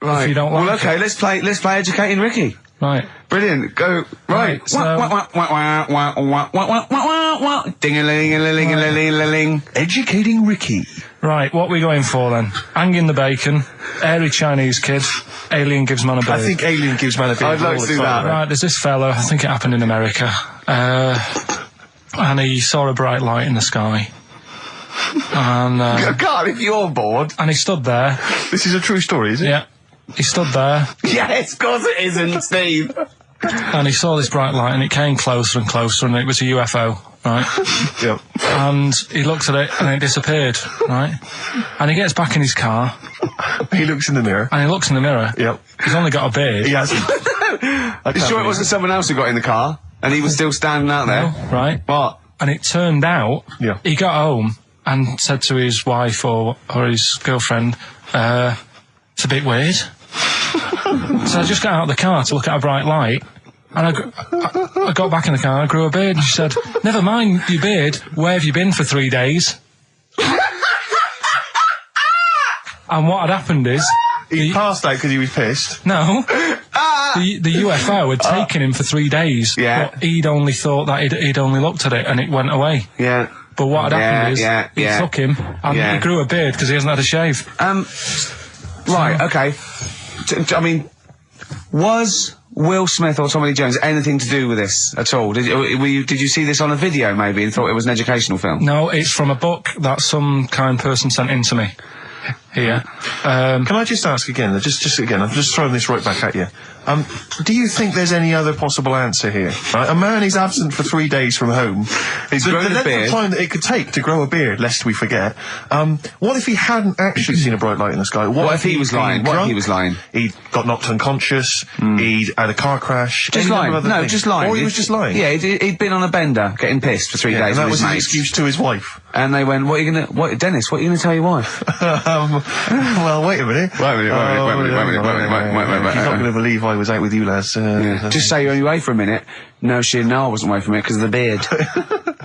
Right. If you don't like okay, it. let's play Educating Ricky. Right. Brilliant. Go. Right. Ding-a-ling-a-ling-a-ling-a-ling. Educating Ricky. Right, what are we going for then? Hanging the bacon, airy Chinese kid, alien gives man a beard. I think alien gives man a beard. I'd like to do that. Right, there's this fella, I think it happened in America, and he saw a bright light in the sky. And, God, if you're bored. and he stood there. This is a true story, is it? Yeah. He stood there, Yes, of course it isn't, Steve. and he saw this bright light, and it came closer and closer, and it was a UFO, right? Yep. And he looked at it, and it disappeared, right? And he gets back in his car, He looks in the mirror. and he looks in the mirror. Yep. He's only got a beard. He hasn't. You sure it wasn't someone else who got in the car and he was still standing out there? Right? What? And it turned out, Yeah. he got home and said to his wife or his girlfriend, it's a bit weird. So I just got out of the car to look at a bright light, and I got back in the car and I grew a beard, and she said, never mind your beard, where have you been for 3 days? And what had happened is... He passed out because he was pissed. No. The UFO had taken him for 3 days. Yeah. But he'd only thought that he'd only looked at it and it went away. Yeah. But what had happened is, he yeah. took him and he grew a beard because he hasn't had a shave. Right, okay. I mean, was Will Smith or Tommy Lee Jones anything to do with this at all? Did you see this on a video maybe and thought it was an educational film? No, it's from a book that some kind person sent in to me. Here. Can I just ask again, just again, I'm just throwing this right back at you. Do you think there's any other possible answer here? Right? A man is absent for 3 days from home. He's grown a length beard. of time that it could take to grow a beard, lest we forget. What if he hadn't actually seen a bright light in the sky? What if he was lying? What if he was lying? He got knocked unconscious. He'd had a car crash. Just lying. No, just lying. Or he was just lying. Yeah, he'd been on a bender, getting pissed for 3 days. And that with was his his mates. excuse to his wife. And they went, Dennis, what are you going to tell your wife? Well, wait a minute. Wait a minute. You're not going to believe I was out with you, lads. Just say you're only away for a minute. No, I wasn't away from it because of the beard.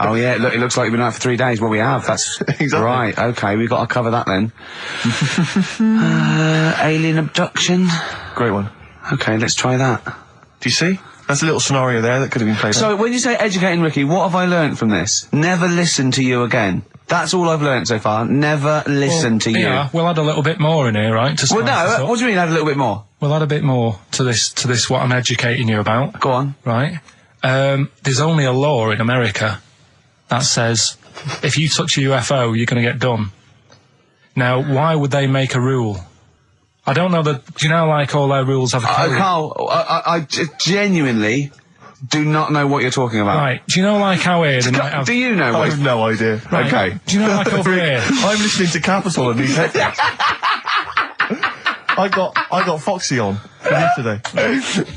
Oh yeah, look, it looks like you've been out for 3 days. Well, we have. That's Exactly. right. Okay, we've got to cover that then. Alien abduction. Great one. Okay, let's try that. Do you see? That's a little scenario there that could have been played out. So, when you say educating Ricky, what have I learnt from this? Never listen to you again. That's all I've learnt so far. Never listen to you. Yeah, we'll add a little bit more in here, right? To Well, spice this no, up. what do you mean add a little bit more? We'll add a bit more to this what I'm educating you about. Go on. Right? There's only a law in America that says if you touch a UFO, you're going to get done. Now, why would they make a rule? I don't know that... Do you know, like, all their rules have a code? Carl, I genuinely do not know what you're talking about. Right. Do you know, like, how here they might have... Do you know I what... have no idea. Right. Okay. Do you know, like, over here... I'm listening to Capital and these headphones. I got Foxy on from yesterday.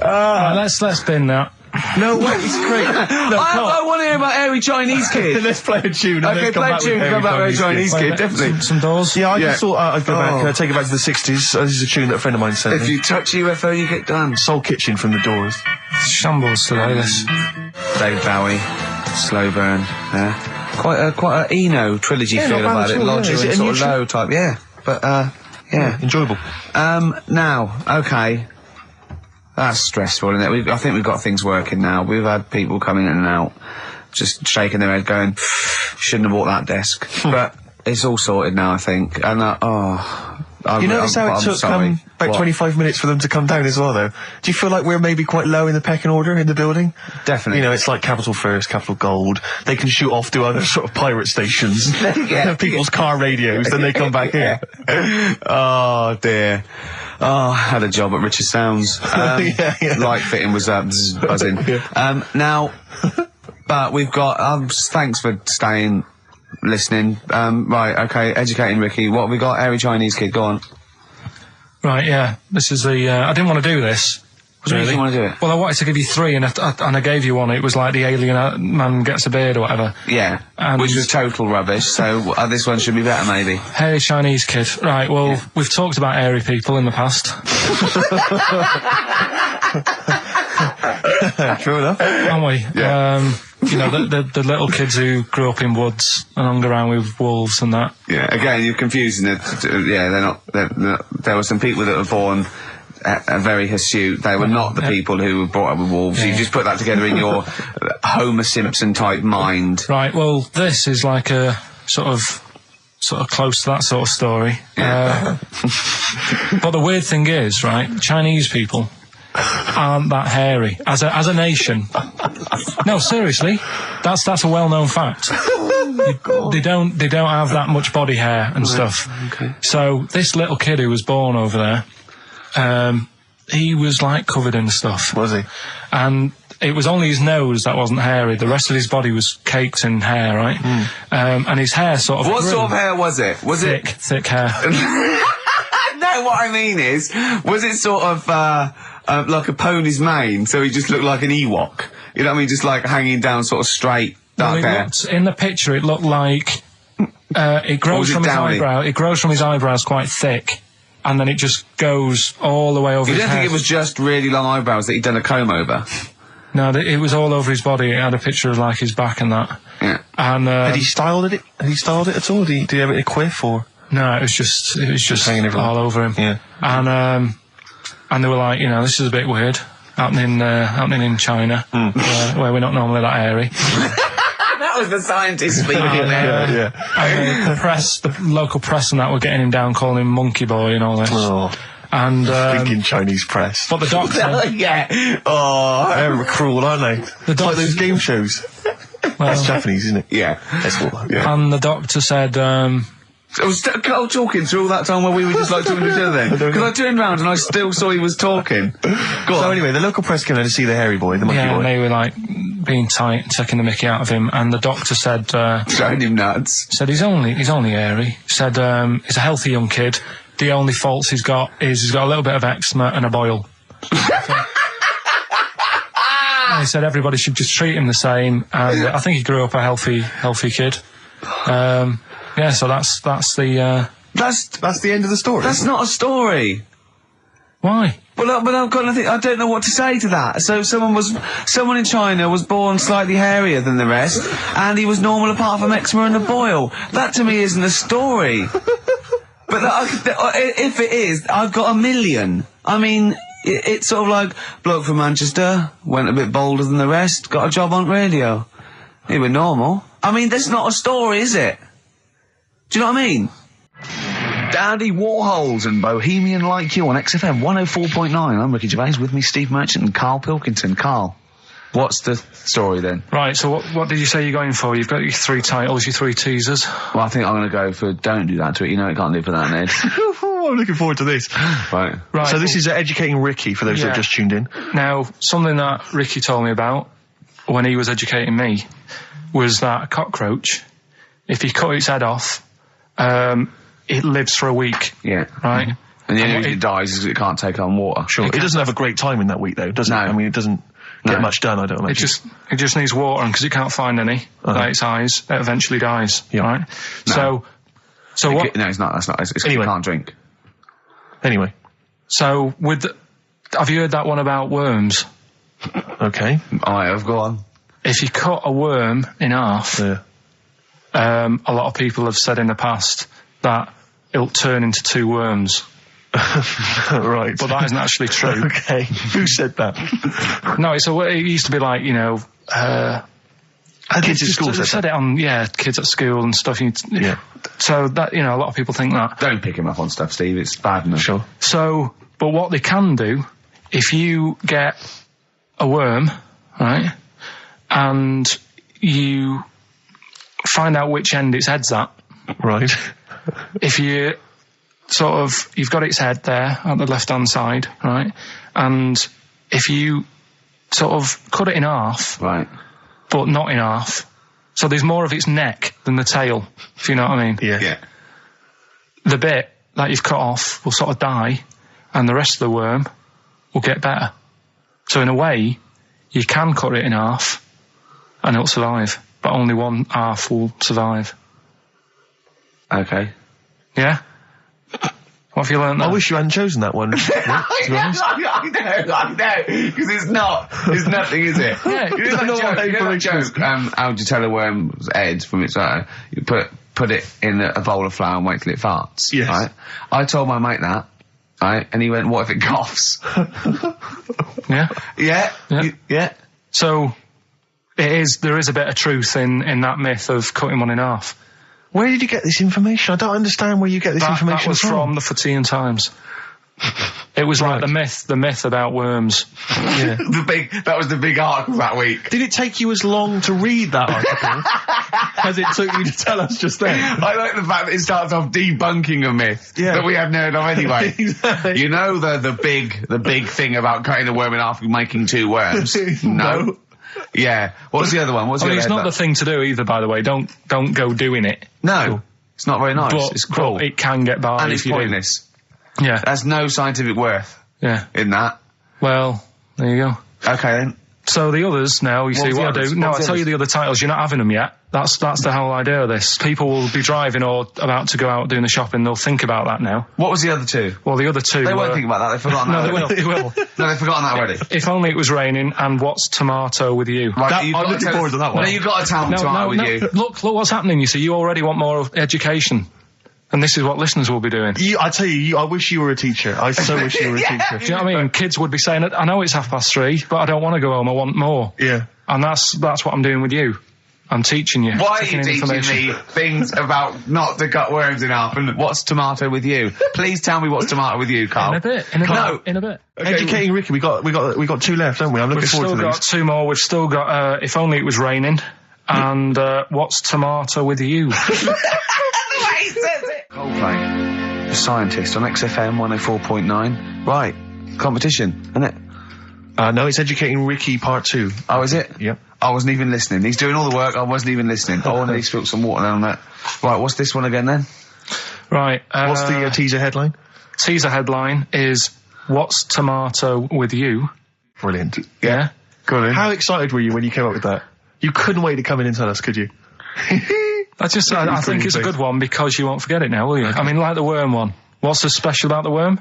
Right, let's bin that. No way, it's great. No, I want to hear about Airy Chinese Kid. let's play a tune. And Okay, then come play a back tune, with come back with Airy Chinese Kid, Right, definitely. Some doors. Yeah, I Yeah. just thought I'd go back, take it back to the 60s. This is a tune that a friend of mine sent If me. you touch a UFO, you get done. Soul Kitchen from the Doors. Shambles today, this. David Bowie, Slow Burn, yeah. Quite a Eno trilogy Yeah, feel not bad about at it. all, yeah. Logic Is it and a sort new of tune? low type, yeah. But, yeah. Enjoyable. Now, okay. That's stressful, isn't it? I think we've got things working now. We've had people coming in and out, just shaking their head going, shouldn't have bought that desk. But it's all sorted now, I think. And, You notice how it took sorry. about What? 25 minutes for them to come down as well, though? Do you feel like we're maybe quite low in the pecking order in the building? Definitely. You know, it's like Capital First, Capital Gold. They can shoot off to other sort of pirate stations. Yeah. People's car radios, then they come back here. Oh dear. Oh, I had a job at Richard Sounds. Yeah. Light fitting was buzzing. Now, but we've got. Thanks for staying, listening. Right, okay. Educating Ricky. What have we got? Airy Chinese Kid. Go on. Right, yeah. This is the... I didn't want to do this. What do you mean you want to do it? Well, I wanted to give you three, and I gave you one. It was like the alien man gets a beard or whatever. Yeah. And- Which was total rubbish. So this one should be better, maybe. Hairy Chinese kid. Right, well, we've talked about airy people in the past. True enough. Haven't we? Yeah. You know, the little kids who grew up in woods and hung around with wolves and that. Yeah. Again, you're confusing it. Yeah, they're not. There were some people that were born very hirsute. They were not the people who were brought up with wolves. Yeah. You just put that together in your Homer Simpson type mind. Right, well, this is like a sort of close to that sort of story. But the weird thing is, right, Chinese people aren't that hairy as a nation. No, seriously, that's a well-known fact. They don't have that much body hair and stuff. Okay. So this little kid who was born over there, he was like covered in stuff. Was he? And it was only his nose that wasn't hairy. The rest of his body was caked in hair, right? And his hair sort of... What sort of hair was it? Was thick, it... thick hair. No, what I mean is, was it sort of like a pony's mane, so he just looked like an Ewok? You know what I mean? Just like hanging down sort of straight, dark hair. In the picture, it looked like it grows from his eyebrow. It grows from his eyebrows quite thick, and then it just goes all the way over You his don't head. think it was just really long eyebrows that he'd done a comb over? No, it was all over his body. It had a picture of like his back and that. Yeah. And Had he styled it? Had he styled it at all? Did he have it in a quiff or? no, it was just hanging everywhere. all over him. Yeah. And they were like, this is a bit weird happening in China, where we're not normally that hairy. That was the scientist speaking there. Yeah. And the local press and that were getting him down, calling him monkey boy and all this. Oh, And thinking Chinese press. but the doctor, Yeah. Oh. They're cruel, aren't they? the It's like doctor, those game shows. That's Japanese, isn't it? Yeah. That's what. Yeah. and the doctor said, I was talking through all that time while we were just like talking to each other then. Because I turned round and I still saw he was talking. Go So on. anyway, the local press came in to see the hairy boy, the monkey yeah, boy. and they were like being tight, taking the mickey out of him, and the doctor said Showing him nuts. he's only hairy. Said he's a healthy young kid. The only faults he's got is he's got a little bit of eczema and a boil. And he said everybody should just treat him the same, and I think he grew up a healthy kid. Yeah, so that's the That's the end of the story. That's not a story. why. But I've got nothing. I don't know what to say to that. So someone in China was born slightly hairier than the rest, and he was normal apart from eczema and a boil. That to me isn't a story. But if it is, I've got a million. I mean, it's sort of like bloke from Manchester went a bit bolder than the rest, got a job on radio. He was normal. I mean, that's not a story, is it? Do you know what I mean? Dandy Warhols and Bohemian Like You on XFM 104.9. I'm Ricky Gervais, with me Steve Merchant and Karl Pilkington. Karl, what's the story then? Right, so what did you say you're going for? You've got your 3 titles, your 3 teasers. Well, I think I'm going to go for Don't Do That to It. You know it can't live without an edge. I'm looking forward to this. Right. Right. So this is educating Ricky, for those who Yeah. have just tuned in. Now, something that Ricky told me about when he was educating me was that a cockroach, if you cut its head off, it lives for a week, Yeah. right? And the only And reason it dies is because it can't take on water. Sure. It doesn't have a great time in that week, though, does it? No. I mean, it doesn't get No. much done, I don't It imagine. just needs water, and because it can't find any, like its eyes, it eventually dies, Yeah. right? No. So what? No, it's not. That's not. It's Anyway. you can't drink. Anyway, So have you heard that one about worms? okay. I have gone. If you cut a worm in half, Yeah. a lot of people have said in the past that it'll turn into 2 worms. Right. But that isn't actually true. Okay. Who said that? No, it used to be like, Kids at school they said it on, kids at school and stuff. Yeah. So that, a lot of people think that. Don't pick him up on stuff, Steve. It's bad enough. Sure. So, but what they can do, if you get a worm, right, and you find out which end its head's at, Right. if you you've got its head there at the left-hand side, right, and if you sort of cut it in half, Right. but not in half, so there's more of its neck than the tail, if you know what I mean. Yeah. Yeah. The bit that you've cut off will sort of die, and the rest of the worm will get better. So in a way, you can cut it in half, and it'll survive, but only one half will survive. Okay. Yeah? What have you learned there? I wish you hadn't chosen that one. I know, because it's not. It's nothing, is it? Yeah, You know that no joke, one you know that joke, how do you tell a worm's head from its eye? You put it in a bowl of flour and wait till it farts. Yes. Right? I told my mate that, Right? And he went, what if it coughs? Yeah. Yeah. Yeah. Yeah. So, there is a bit of truth in that myth of cutting one in half. Where did you get this information? I don't understand where you get this information That was from the Fortean Times. It was like the myth about worms. Yeah. That was the big article that week. Did it take you as long to read that article as it took you to tell us just then? I like the fact that it starts off debunking a myth that we hadn't heard of anyway. Exactly. You know the big thing about cutting a worm in half and making 2 worms? No. Yeah. What's the other one? What's the other It's not the thing to do either, by the way. Don't go doing it. No. It's not very nice. But, it's cruel. but it can get by. And if it's you do. pointless. Yeah. There's no scientific worth Yeah. in that. Well, there you go. Okay then. So the others now, you see What's the what I others? do. No, What's I the tell you others? the other titles. You're not having them yet. That's the whole idea of this. People will be driving or about to go out doing the shopping. They'll think about that now. What was the other 2? Well, the other 2 They were... won't think about that. They've forgotten No, that they will. already. They will. No, they've forgotten that already. If only it was raining and what's tomato with you? Right, you've I'm got to looking tell- forward to that one. No, you've got to tell me tomato with you. Look what's happening. You see, you already want more education. And this is what listeners will be doing. I tell you, I wish you were a teacher. I so wish you were a teacher. Do you know what I mean? Kids would be saying, I know it's 3:30, but I don't want to go home, I want more. Yeah. And that's what I'm doing with you. I'm teaching you. Why are taking you in teaching information. me things about not to cut worms in half and what's tomato with you? Please tell me what's tomato with you, Carl. In a bit. In a bit. Okay, Educating Ricky, we got 2 left, don't we? I'm looking We've forward still to got these. 2 more. We've still got, if only it was raining. And, what's tomato with you? Coldplay, the scientist on XFM 104.9. Right, competition, isn't it? No, it's Educating Ricky Part 2. Oh, is it? Yep. I wasn't even listening. He's doing all the work. I wasn't even listening. Oh, and he spilled some water down that. Right, what's this one again then? Right. What's the teaser headline? Teaser headline is, what's tomato with you? Brilliant. Yeah? Go on in. How excited were you when you came up with that? You couldn't wait to come in and tell us, could you? I think it's a good one because you won't forget it now, will you? I mean, like the worm one. What's so special about the worm?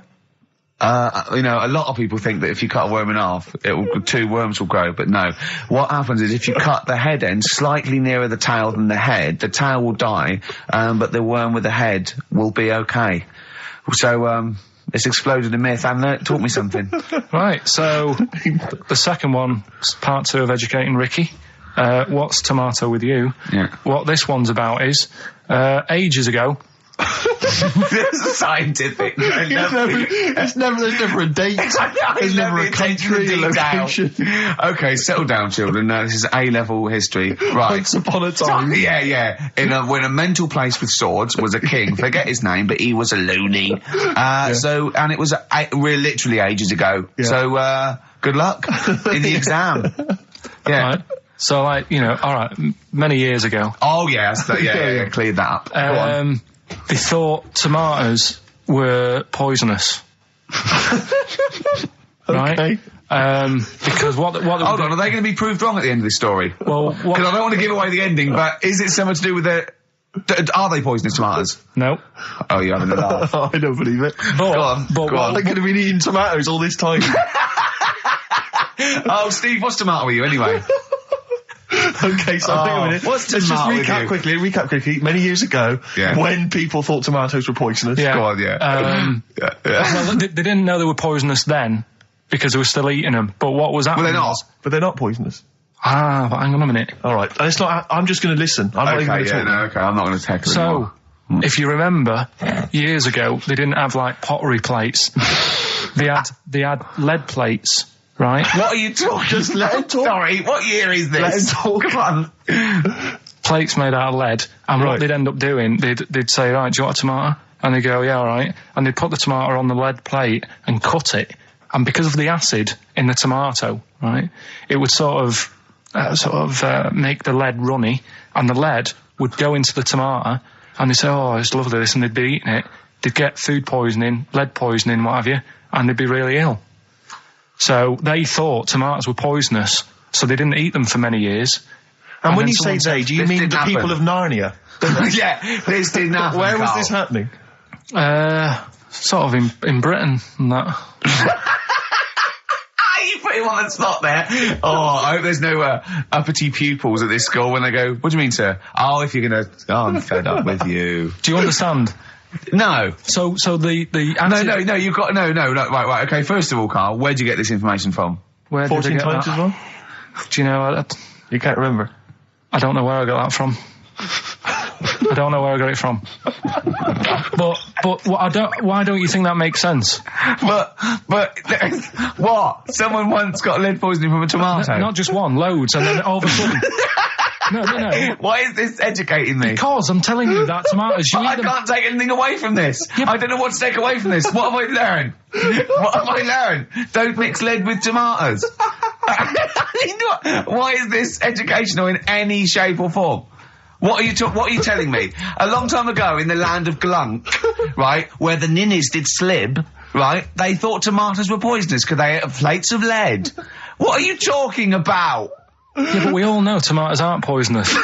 You know, a lot of people think that if you cut a worm in half, 2 worms will grow, but no. What happens is if you cut the head end slightly nearer the tail than the tail will die, but the worm with the head will be okay. So, it's exploded a myth. And taught me something. Right, so the second one, part 2 of Educating Ricky. What's tomato with you? Yeah. What this one's about is, ages ago... It's scientific. There's never a date. There's never a country, a location. Okay, settle down, children. This is A-level history. Right. Once upon a time. Yeah. When a mental place with swords was a king, forget his name, but he was a loony. So, and it was we're literally ages ago. Yeah. So, good luck in the exam. Yeah. Right. So, alright, many years ago. Oh, yeah, cleared that up. Go on. They thought tomatoes were poisonous. Right? Okay. Because what Hold on, are they going to be proved wrong at the end of this story? Well, Because I don't want to give away the ending, but is it something to do with are they poisonous tomatoes? No. Oh, you're having a laugh. I don't believe it. Go on. I could have been eating tomatoes all this time. Oh, Steve, what's tomato with you anyway? Okay, so hang on a minute. What's Let's just tomato with recap you? quickly. Many years ago, Yeah. when people thought tomatoes were poisonous. Yeah. Go on, yeah. Well, they didn't know they were poisonous then because they were still eating them. But what was happening? Well, they're not. was- But they're not poisonous. but hang on a minute. All right. And it's not. I'm just going to listen. I'm not even going to talk. Okay, I'm not going to tackle it anymore. So, if you remember, years ago they didn't have like pottery plates. they had lead plates, right? What are you talking? Just let him talk. Sorry, what year is this? Let him talk. Come on. Plates made out of lead, and Right. what they'd end up doing, they'd say, right, do you want a tomato? And they go, yeah, all right. And they'd put the tomato on the lead plate and cut it, and because of the acid in the tomato, right, it would sort of make the lead runny, and the lead would go into the tomato, and they'd say, oh, it's lovely this, and they'd be eating it. They'd get food poisoning, lead poisoning, what have you, and they'd be really ill. So they thought tomatoes were poisonous, so they didn't eat them for many years. And when then you say someone they, said, do you this mean didn't the happen. people of Narnia? Yeah, this didn't happen. Where was Carl. this happening? Sort of in Britain and that. You put him on the spot there. Oh, I hope there's no uppity pupils at this school when they go, what do you mean, sir? Oh, if you're going to... Oh, I'm fed up with you. Do you understand? No. So the answer... No, you've got... No, right, okay, first of all, Carl, where'd you get this information from? Where did I 14 get times that? as well? Do you know... You can't remember. I don't know where I got that from. I don't know where I got it from. But why don't you think that makes sense? But what? Someone once got lead poisoning from a tomato? Not just one, loads, and then all of a sudden... No. Why is this educating me? Because I'm telling you that tomatoes... I can't take anything away from this. I don't know what to take away from this. What have I learned? What have I learned? Don't mix lead with tomatoes. Why is this educational in any shape or form? What are you telling me? A long time ago in the land of Glunk, right, where the ninnies did slib, right, they thought tomatoes were poisonous because they ate plates of lead. What are you talking about? Yeah, but we all know tomatoes aren't poisonous. Is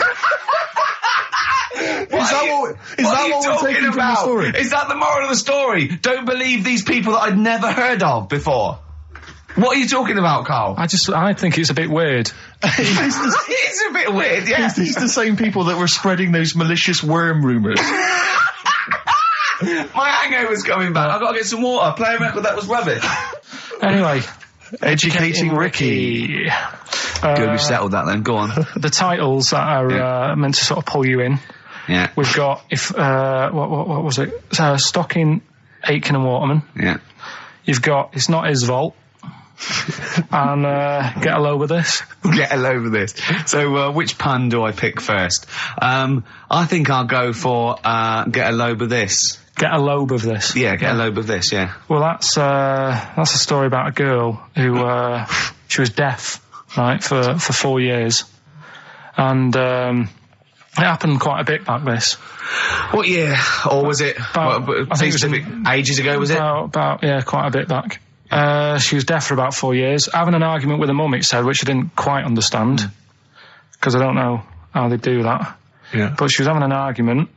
that what we're taking from the story? Is that the moral of the story? Don't believe these people that I'd never heard of before. What are you talking about, Carl? I think it's a bit weird. It's a bit weird, yeah. These the same people that were spreading those malicious worm rumours. My hangover's coming back. I've got to get some water. Play a record that was rubbish. Anyway. Educating Ricky. Good, we've settled that then. Go on. The titles that are meant to sort of pull you in. Yeah. We've got, what was it? Stocking, Aitken and Waterman. Yeah. You've got It's Not His Fault. And Get a Load with This. Get a load of this. So, which pun do I pick first? I think I'll go for Get a Load with This. Get a lobe of this. Yeah, get a lobe of this, yeah. Well, that's a story about a girl who, she was deaf, right, for 4 years. And, it happened quite a bit back this. What year? Or was it, I think it was ages ago, was it? Yeah, quite a bit back. She was deaf for about 4 years. Having an argument with her mum, it said, which I didn't quite understand. Because I don't know how they do that. Yeah. But she was having an argument,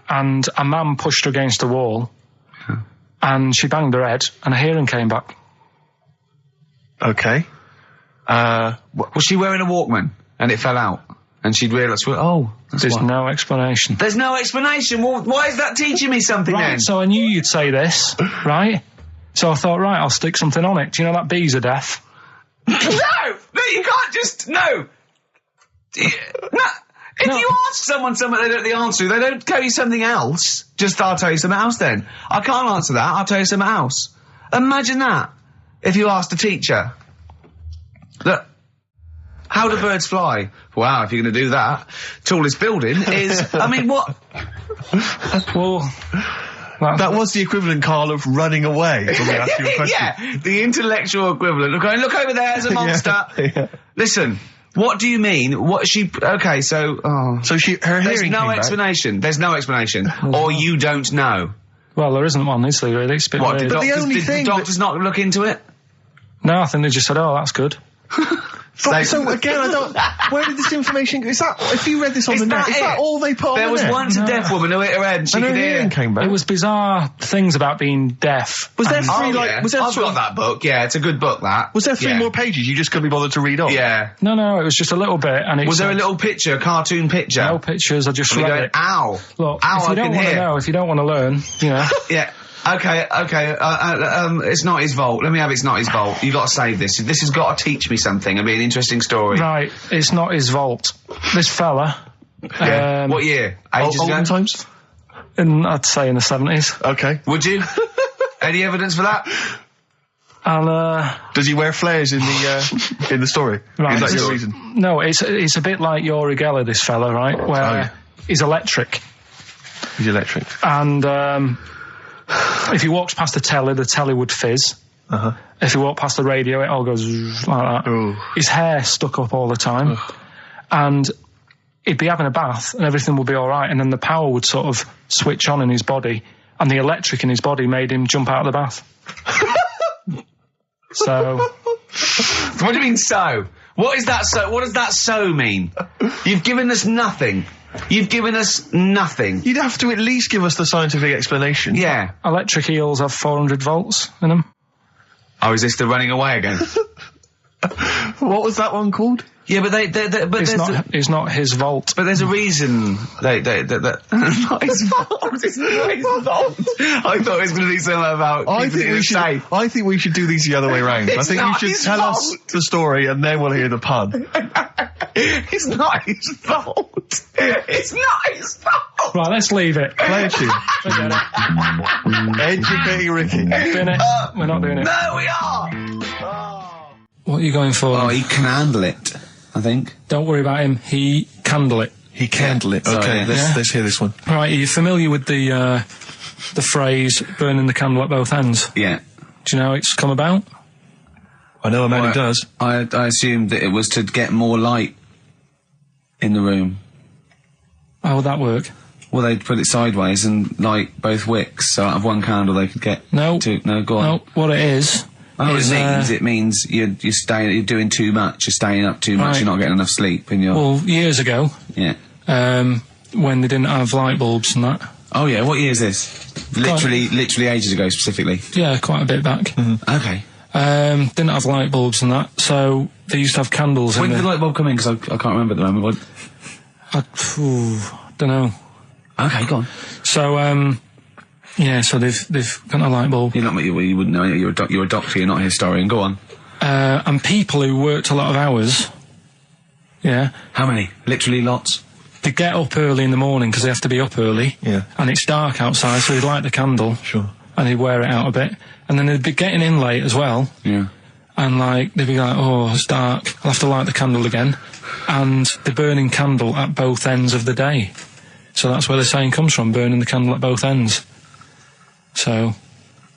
and a man pushed her against the wall, and she banged her head, and her hearing came back. Okay. Was she wearing a Walkman, and it fell out? And she'd realised, There's no explanation. There's no explanation? Well, why is that teaching me something then? So I knew you'd say this, right? So I thought, right, I'll stick something on it. Do you know that bees are deaf? No, you can't just, no. If you ask someone something they don't know the answer to, they don't tell you something else. Just, I'll tell you something else then. I can't answer that, I'll tell you something else. Imagine that, if you asked a teacher. Look, how do birds fly? Wow, if you're going to do that, tallest building is, I mean, what? Well... That was the equivalent, Carl, of running away when we asked you a question. Yeah, the intellectual equivalent of going, look over there, there's a monster. Yeah. Listen, what do you mean? What she... Okay, so... So her hearing There's came no back. explanation. There's no explanation. Or you don't know. Well, there isn't one, is there, really? It's a bit weird. Did the doctors not look into it? No, I think they just said, oh, that's good. So again, I don't... Where did this information go? Is that... If you read this on the net, is that all they put on the net? There was once a deaf woman who hit her head and she could hear. Came back. It was bizarre things about being deaf. Was there three, I've got that book, yeah, it's a good book, that. Was there three more pages you just couldn't be bothered to read on? Yeah. No, it was just a little bit, and it was there a little picture, a cartoon picture? No pictures, I just read it. Ow. Look, ow, if you don't want to know, if you don't want to learn, you know. Yeah. Okay, it's not his fault. Let me have It's Not His Fault. You got to save this. This has got to teach me something. It'll be an interesting story. Right, It's Not His Fault. This fella... Yeah. What year? Ages ago? Olden times? I'd say in the 70s. Okay. Would you? Any evidence for that? And, does he wear flares in the story? Right. Is that your reason? No, it's a bit like Yuri Geller, this fella, right? Where he's electric. He's electric. And, if he walks past the telly would fizz. If he walked past the radio, it all goes like that. Ooh. His hair stuck up all the time. And he'd be having a bath and everything would be all right, and then the power would sort of switch on in his body, and the electric in his body made him jump out of the bath. So... What do you mean, so? What is that so? What does that so mean? You've given us nothing. You've given us nothing. You'd have to at least give us the scientific explanation. Yeah. Electric eels have 400 volts in them. Oh, is this the running away again? What was that one called? Yeah, but but It's not his vault. But there's a reason not his fault. It's not his fault. I thought it was going to be something about I think we should do these the other way round. I think you should tell us the story and then we'll hear the pun. It's not his fault. It's not his fault. Right, let's leave it. Play a tune. Forget it. Educating Ricky. Doing it. We're not doing it. No, we are. What are you going for? Oh, he can handle it, I think. Don't worry about him. He candle it. He candle it. Okay, let's hear this one. Right, are you familiar with the phrase burning the candle at both ends? Yeah. Do you know how it's come about? I know a man who does. I assumed that it was to get more light in the room. How would that work? Well, they'd put it sideways and light both wicks, so out of one candle they could get two. No, go on. No, what it is... It means you're doing too much, you're staying up too much, Right. you're not getting enough sleep, and you're... Well, years ago, Yeah. when they didn't have light bulbs and that. Oh yeah, what year is this? Literally ages ago, specifically. Yeah, quite a bit back. Mm-hmm. Okay. Didn't have light bulbs and that, so they used to have candles When in did the light bulb come in? Because I can't remember at the moment. don't know. Okay, go on. So, yeah, so they've got a light bulb. You wouldn't know. You're a doctor. You're not a historian. Go on. And people who worked a lot of hours, yeah, How many? Literally lots. they get up early in the morning because they have to be up early. Yeah. And it's dark outside, so they'd light the candle. Sure. And they'd wear it out a bit. And then they'd be getting in late as well. Yeah. And they'd be like, oh, it's dark, I'll have to light the candle again. And they're burning candle at both ends of the day. So that's where the saying comes from, burning the candle at both ends. So,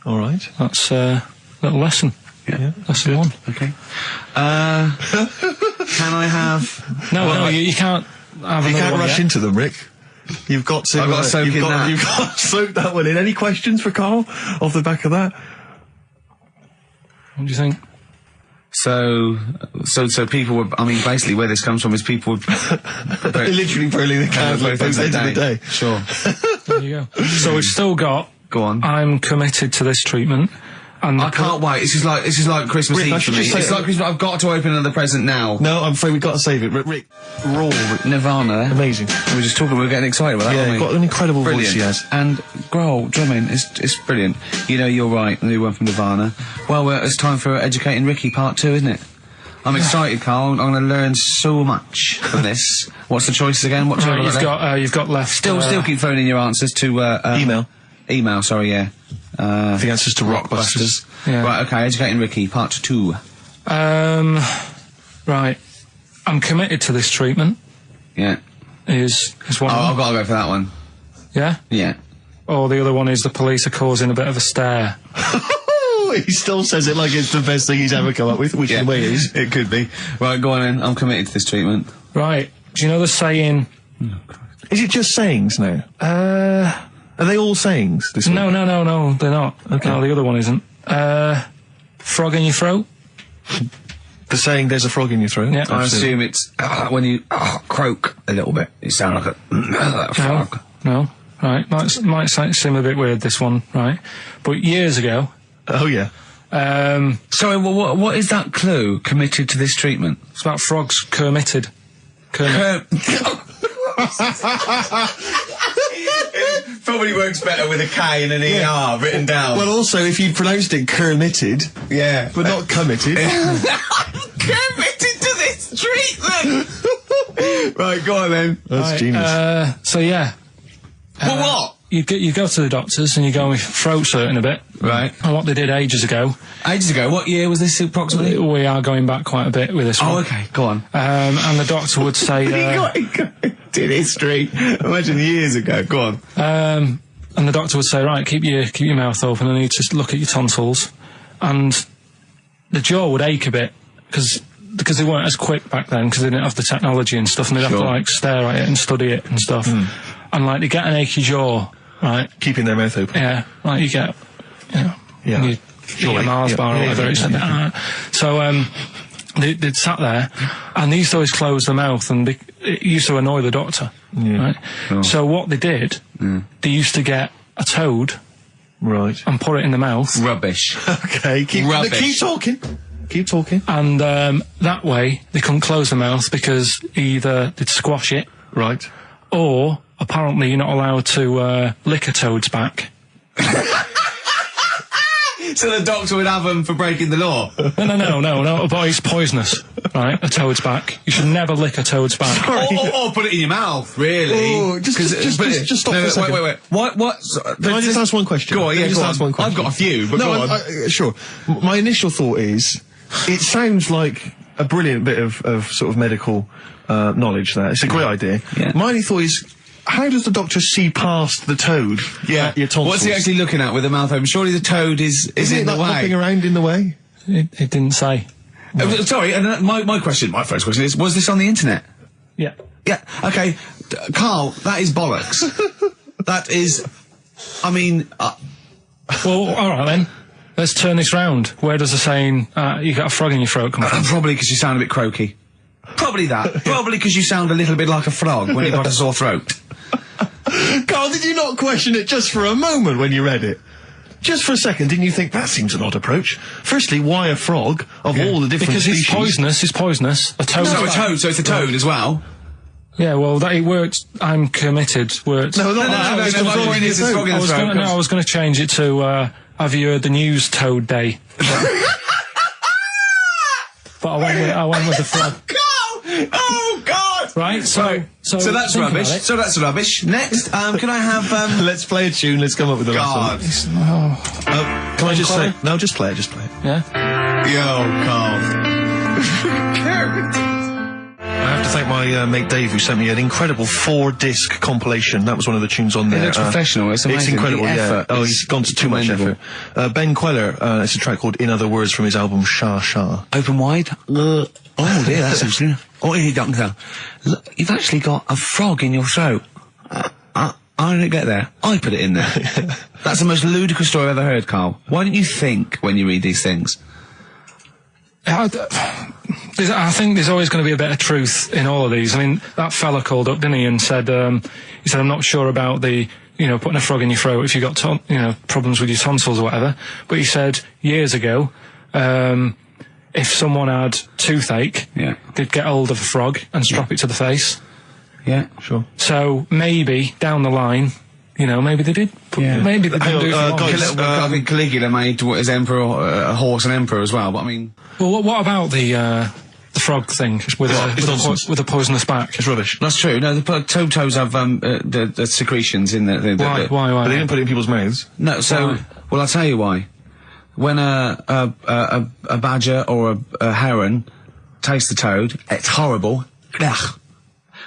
All right. that's a little lesson. Yeah. Lesson one. Okay. Can I have? No, you can't have You another can't one rush yet. into them, Rick. You've got to. I've got to soak in that. You've got to soak that one in. Any questions for Karl off the back of that? What do you think? So people were. I mean, basically, where this comes from is people were They're literally burning the candle at both ends of the day. Sure. There you go. So we've still got. Go on. I'm committed to this treatment. And I can't wait. This is like Christmas Rick, I Eve for should me. just say- It's like Christmas. I've got to open another present now. No, I'm afraid we've got to save it. Rick, raw. Nirvana. Amazing. We were just talking. We were getting excited about that. Yeah, weren't we? got an incredible Brilliant. voice he has. And Grohl drumming it's brilliant. You know, you're right. The new one from Nirvana. Well, it's time for Educating Ricky Part 2, isn't it? I'm excited, Karl. I'm going to learn so much from this. What's the choices again? What Right, you've got left. Still keep phoning your answers to Email. Email, sorry, yeah. The answers to Rockbusters. Yeah. Right, okay, Educating Ricky, Part 2. Right. I'm committed to this treatment. Yeah. Is one. I've got to go for that one. Yeah. Yeah. Or the other one is the police are causing a bit of a stir. He still says it like it's the best thing he's ever come up with, which in a way it is. It could be. Right, go on then. I'm committed to this treatment. Right. Do you know the saying? Is it just sayings now? Are they all sayings? This No, week? no, they're not. Okay. No, the other one isn't. Frog in your throat. The saying "there's a frog in your throat." Yeah. I assume it's when you croak a little bit. You sound like a frog. No. Right. Might seem a bit weird, this one, right? But years ago, Oh yeah. Sorry, what is that clue? Committed to this treatment? it's about frogs kermitted. Probably works better with a K and an ER written down. Well, also, if you pronounced it "kermitted," yeah. but not committed. Committed to this treatment! Right, go on then. That's Right, genius. So yeah. Well, what? You go to the doctors and you go with throat hurting a bit. Right. And what they did ages ago, Ages ago. What year was this approximately? we are going back quite a bit with this one. Oh, okay. Go on. And the doctor would say, Did history. Imagine years ago. Go on. and the doctor would say, right, keep your mouth open and you need to look at your tonsils. And the jaw would ache a bit because they weren't as quick back then because they didn't have the technology and stuff, and they'd have to like stare at it and study it and stuff. And like they get an achy jaw, right? Keeping their mouth open. Yeah, like you get, Yeah. when you eat a Mars bar or whatever. So they'd sat there, and they used to always close their mouth, and it used to annoy the doctor. Right? Oh. So what they did, they used to get a toad Right. and put it in the mouth. Rubbish. Okay. Keep Rubbish. talking. Keep talking. And that way, they couldn't close the mouth because either they'd squash it, Right. or apparently you're not allowed to lick a toad's back. So the doctor would have them for breaking the law. No, but it's poisonous, right? A toad's back. You should never lick a toad's back. Or put it in your mouth, really. Oh, just stop for a second. Wait. What? Can I just ask one question? Go on, Can I yeah, just go ask on. one question? I've got a few, but go on. Sure. My initial thought is, it sounds like a brilliant bit of sort of medical knowledge there. It's a great idea. Yeah. My only thought is, how does the doctor see past the toad? Yeah. Your tonsils? What's he actually looking at with the mouth open? Surely the toad is Isn't in it the like hopping way. around in the way? It didn't say. Sorry, and my first question is, was this on the internet? Yeah. Yeah, okay. Carl, that is bollocks. That is, I mean... Well, all right then. Let's turn this round. Where does the saying, you got a frog in your throat come from? Probably because you sound a bit croaky. Probably that. Probably because you sound a little bit like a frog when you've got a sore throat. Carl, did you not question it just for a moment when you read it? Just for a second, didn't you think that seems an odd approach? Firstly, why a frog of all the different Because species? it's poisonous. A toad. So it's a toad as well. Yeah, well, that it worked. I'm committed. Worked. No, My point is it's frog in the throat. I was going to change it to, have you heard the news Toad Day? But I went with the frog. Oh God! Right, so that's think rubbish. about it. So that's rubbish. Next, can I have Let's play a tune, let's come up with the God. last one. Can I just say... No, just play it. Yeah? Yo, Carl. I have to thank my mate Dave, who sent me an incredible 4-disc compilation. That was one of the tunes on there. looks professional, it's amazing. incredible, The yeah. effort Oh, is he's gone to too much commendable. effort. Ben Queller, it's a track called In Other Words from his album Shah Shah. Open wide. Oh dear, that's interesting. Oh, here, doctor. Look, you've actually got a frog in your throat. I didn't get there. I put it in there. That's the most ludicrous story I've ever heard, Carl. Why don't you think when you read these things? I think there's always going to be a bit of truth in all of these. I mean, that fella called up, didn't he, and said, I'm not sure about the, putting a frog in your throat if you've got, problems with your tonsils or whatever. But he said years ago, if someone had toothache, they'd get hold of a frog and strap it to the face. Yeah, sure. So maybe down the line, maybe they did. Maybe they didn't do it. I think Caligula made his emperor a horse and emperor as well. But I mean, well, what about the frog thing with a poisonous back? It's rubbish. That's true. No, the toads have the secretions in the Why? But they didn't put it in people's mouths. No, so well, I'll tell you why. When a badger or a heron tastes the toad, it's horrible. Ugh.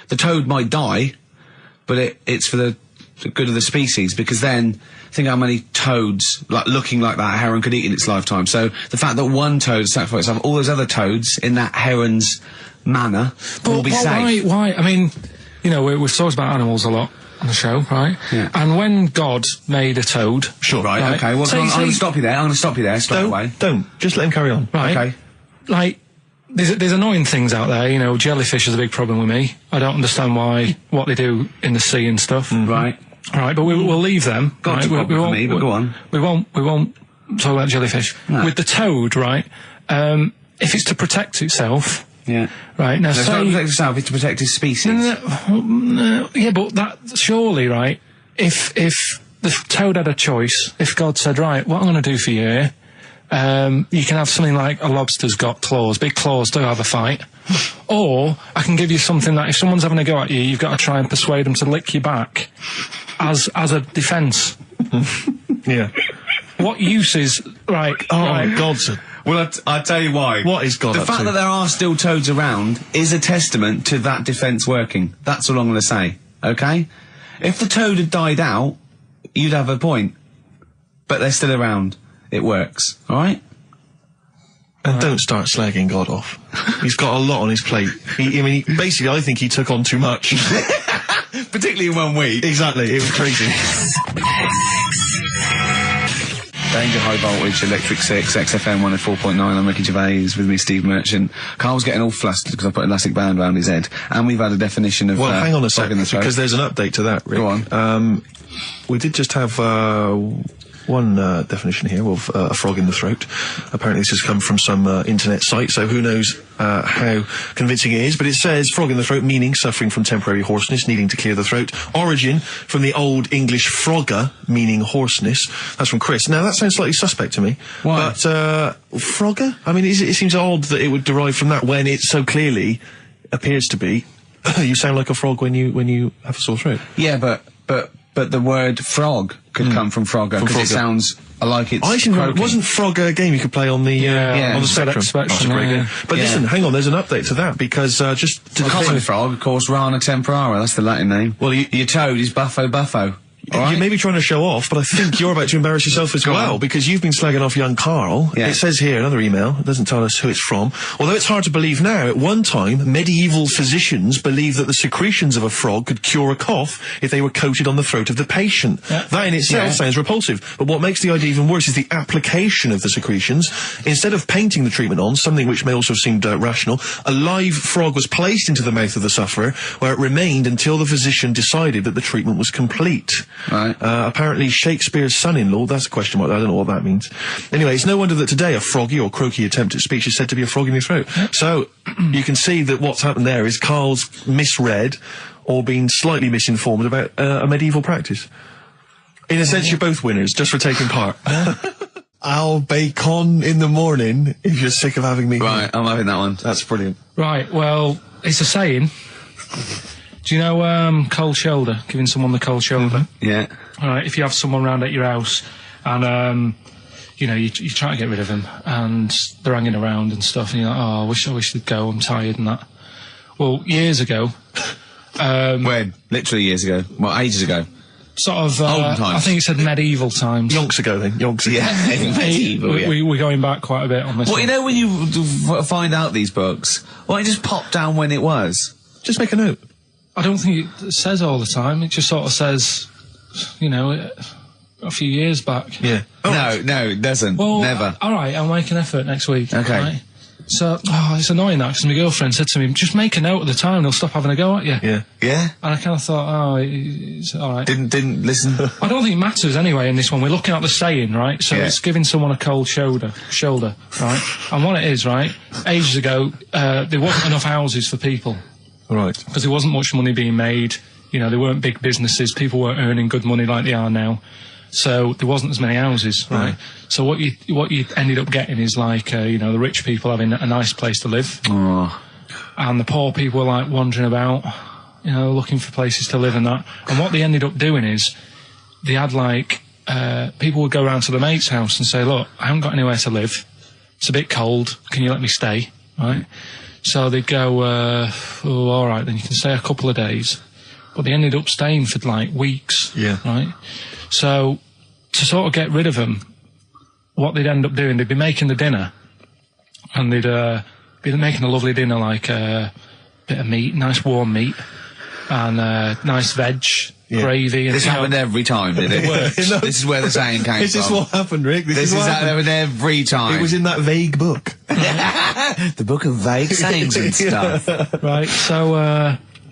The toad might die, but it's for the good of the species, because then think how many toads looking like that heron could eat in its lifetime. So the fact that one toad sacrificed itself, all those other toads in that heron's manner will be safe. Why? I mean, we've talked about animals a lot on the show, right? Yeah. And when God made a toad, Right. Okay. Well, I'm going to stop you there. Stop away. Don't. Just let him carry on. Right. Okay. Like, there's annoying things out there. Jellyfish is a big problem with me. I don't understand what they do in the sea and stuff. Right. Right, but we'll leave them. Got right? to me, but go on. We won't talk about jellyfish. No. With the toad, right? If it's to protect itself. Yeah. Right, now It's not to protect itself, it's to protect its species. No, yeah, but that, surely, right, if the toad had a choice, if God said, right, what I'm going to do for you, you can have something like a lobster's got claws, big claws to have a fight. Or I can give you something that if someone's having a go at you, you've got to try and persuade them to lick you back as a defence. Yeah. What use is, right... Oh, God's... Well, I'll tell you why. What is God The up fact to? that there are still toads around is a testament to that defence working. That's all I'm going to say, okay? If the toad had died out, you'd have a point. But they're still around. It works, alright? And don't start slagging God off. He's got a lot on his plate. Basically, I think he took on too much. Particularly in 1 week. Exactly, it was crazy. Danger High Voltage, Electric 6, XFM 104.9, I'm Ricky Gervais, with me Steve Merchant. Carl's getting all flustered because I put an elastic band around his head. And we've had a definition of... Well, hang on a frog second, in the throat. because there's an update to that, Rick. Go on. We did just have, one definition here of a frog in the throat. Apparently this has come from some internet site, so who knows how convincing it is, but it says frog in the throat, meaning suffering from temporary hoarseness, needing to clear the throat. Origin from the Old English frogger, meaning hoarseness. That's from Chris. Now, that sounds slightly suspect to me. Why? But, frogger? I mean, it seems odd that it would derive from that when it so clearly appears to be you sound like a frog when you have a sore throat. Yeah, but the word frog could come from Frogger, because it sounds like it's croaking. Wasn't Frogger a game you could play on the on the Spectrum? That's a great game. But listen, hang on, there's an update to that, because just to Common frog, of course, Rana tempora, that's the Latin name. Well, your toad is Buffo Buffo. Right. You may be trying to show off, but I think you're about to embarrass yourself as well, because you've been slagging off young Karl. Yeah. It says here, another email, it doesn't tell us who it's from. Although it's hard to believe now, at one time, medieval physicians believed that the secretions of a frog could cure a cough if they were coated on the throat of the patient. Yeah. That in itself sounds repulsive, but what makes the idea even worse is the application of the secretions. Instead of painting the treatment on, something which may also have seemed rational, a live frog was placed into the mouth of the sufferer, where it remained until the physician decided that the treatment was complete. Right. Apparently Shakespeare's son-in-law, that's a question mark, I don't know what that means. Anyway, it's no wonder that today a froggy or croaky attempt at speech is said to be a frog in your throat. So, you can see that what's happened there is Karl's misread or been slightly misinformed about a medieval practice. In a sense, you're both winners, just for taking part. I'll bacon in the morning if you're sick of having me. Right, I'm having that one. That's brilliant. Right, well, it's a saying. Do you know cold shoulder? Giving someone the cold shoulder? Yeah. All right, if you have someone round at your house and, you know, you try to get rid of them and they're hanging around and stuff and you're like, oh, I wish they'd go, I'm tired and that. Well, years ago... when? Literally years ago. Well, ages ago. Sort of... Olden times. I think it said medieval times. Yonks ago, then. Yonks ago. Yeah, medieval, We're going back quite a bit on this Well, one. you know when you find out these books, why don't you just pop down when it was? Just make a note. I don't think it says all the time. It just sort of says, you know, a few years back. Yeah. Oh. No, it doesn't. Well, never. All right, I'll make an effort next week. Okay. Right? So, it's annoying that, because my girlfriend said to me, just make a note at the time, they'll stop having a go at you. Yeah. Yeah? And I kind of thought, it's all right. Didn't listen. I don't think it matters anyway in this one. We're looking at the saying, right? So it's giving someone a cold shoulder, right? And what it is, right, ages ago, there wasn't enough houses for people. Right. Because there wasn't much money being made. You know, there weren't big businesses. People weren't earning good money like they are now. So there wasn't as many houses, right? So what you ended up getting is like, you know, the rich people having a nice place to live. Oh. And the poor people were like wandering about, you know, looking for places to live and that. And what they ended up doing is they had like, people would go around to the mate's house and say, look, I haven't got anywhere to live. It's a bit cold. Can you let me stay? Right? So they'd go, all right, then you can stay a couple of days. But they ended up staying for, like, weeks. Yeah. Right? So, to sort of get rid of them, what they'd end up doing, they'd be making the dinner. And they'd be making a lovely dinner, like a bit of meat, nice warm meat, and nice veg, gravy. And this happened every time, did it? This is where the saying came from. This is what happened, Rick. This is what happened every time. It was in that vague book. The book of vague sayings and stuff. Right,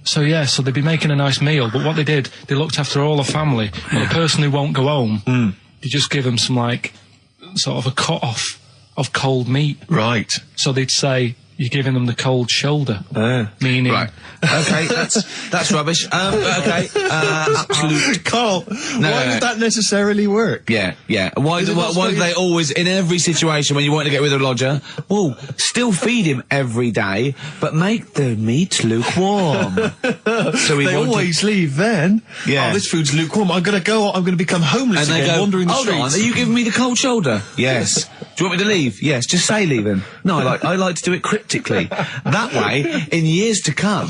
so they'd be making a nice meal, but what they did, they looked after all the family. But the person who won't go home, they just give them some, like, sort of a cut-off of cold meat. Right. So they'd say, you're giving them the cold shoulder. Meaning... Right. Okay, that's rubbish. Okay, absolute... Karl, why would that necessarily work? Yeah. Why do they always, in every situation when you want to get rid of a lodger, well, still feed him every day, but make the meat lukewarm. So they always leave then. Yeah. Oh, this food's lukewarm. I'm going to become homeless and again, wandering the hold streets. on, are you giving me the cold shoulder? Yes. Do you want me to leave? Yes. Just say leaving. No, I like to do it cryptically. That way, in years to come,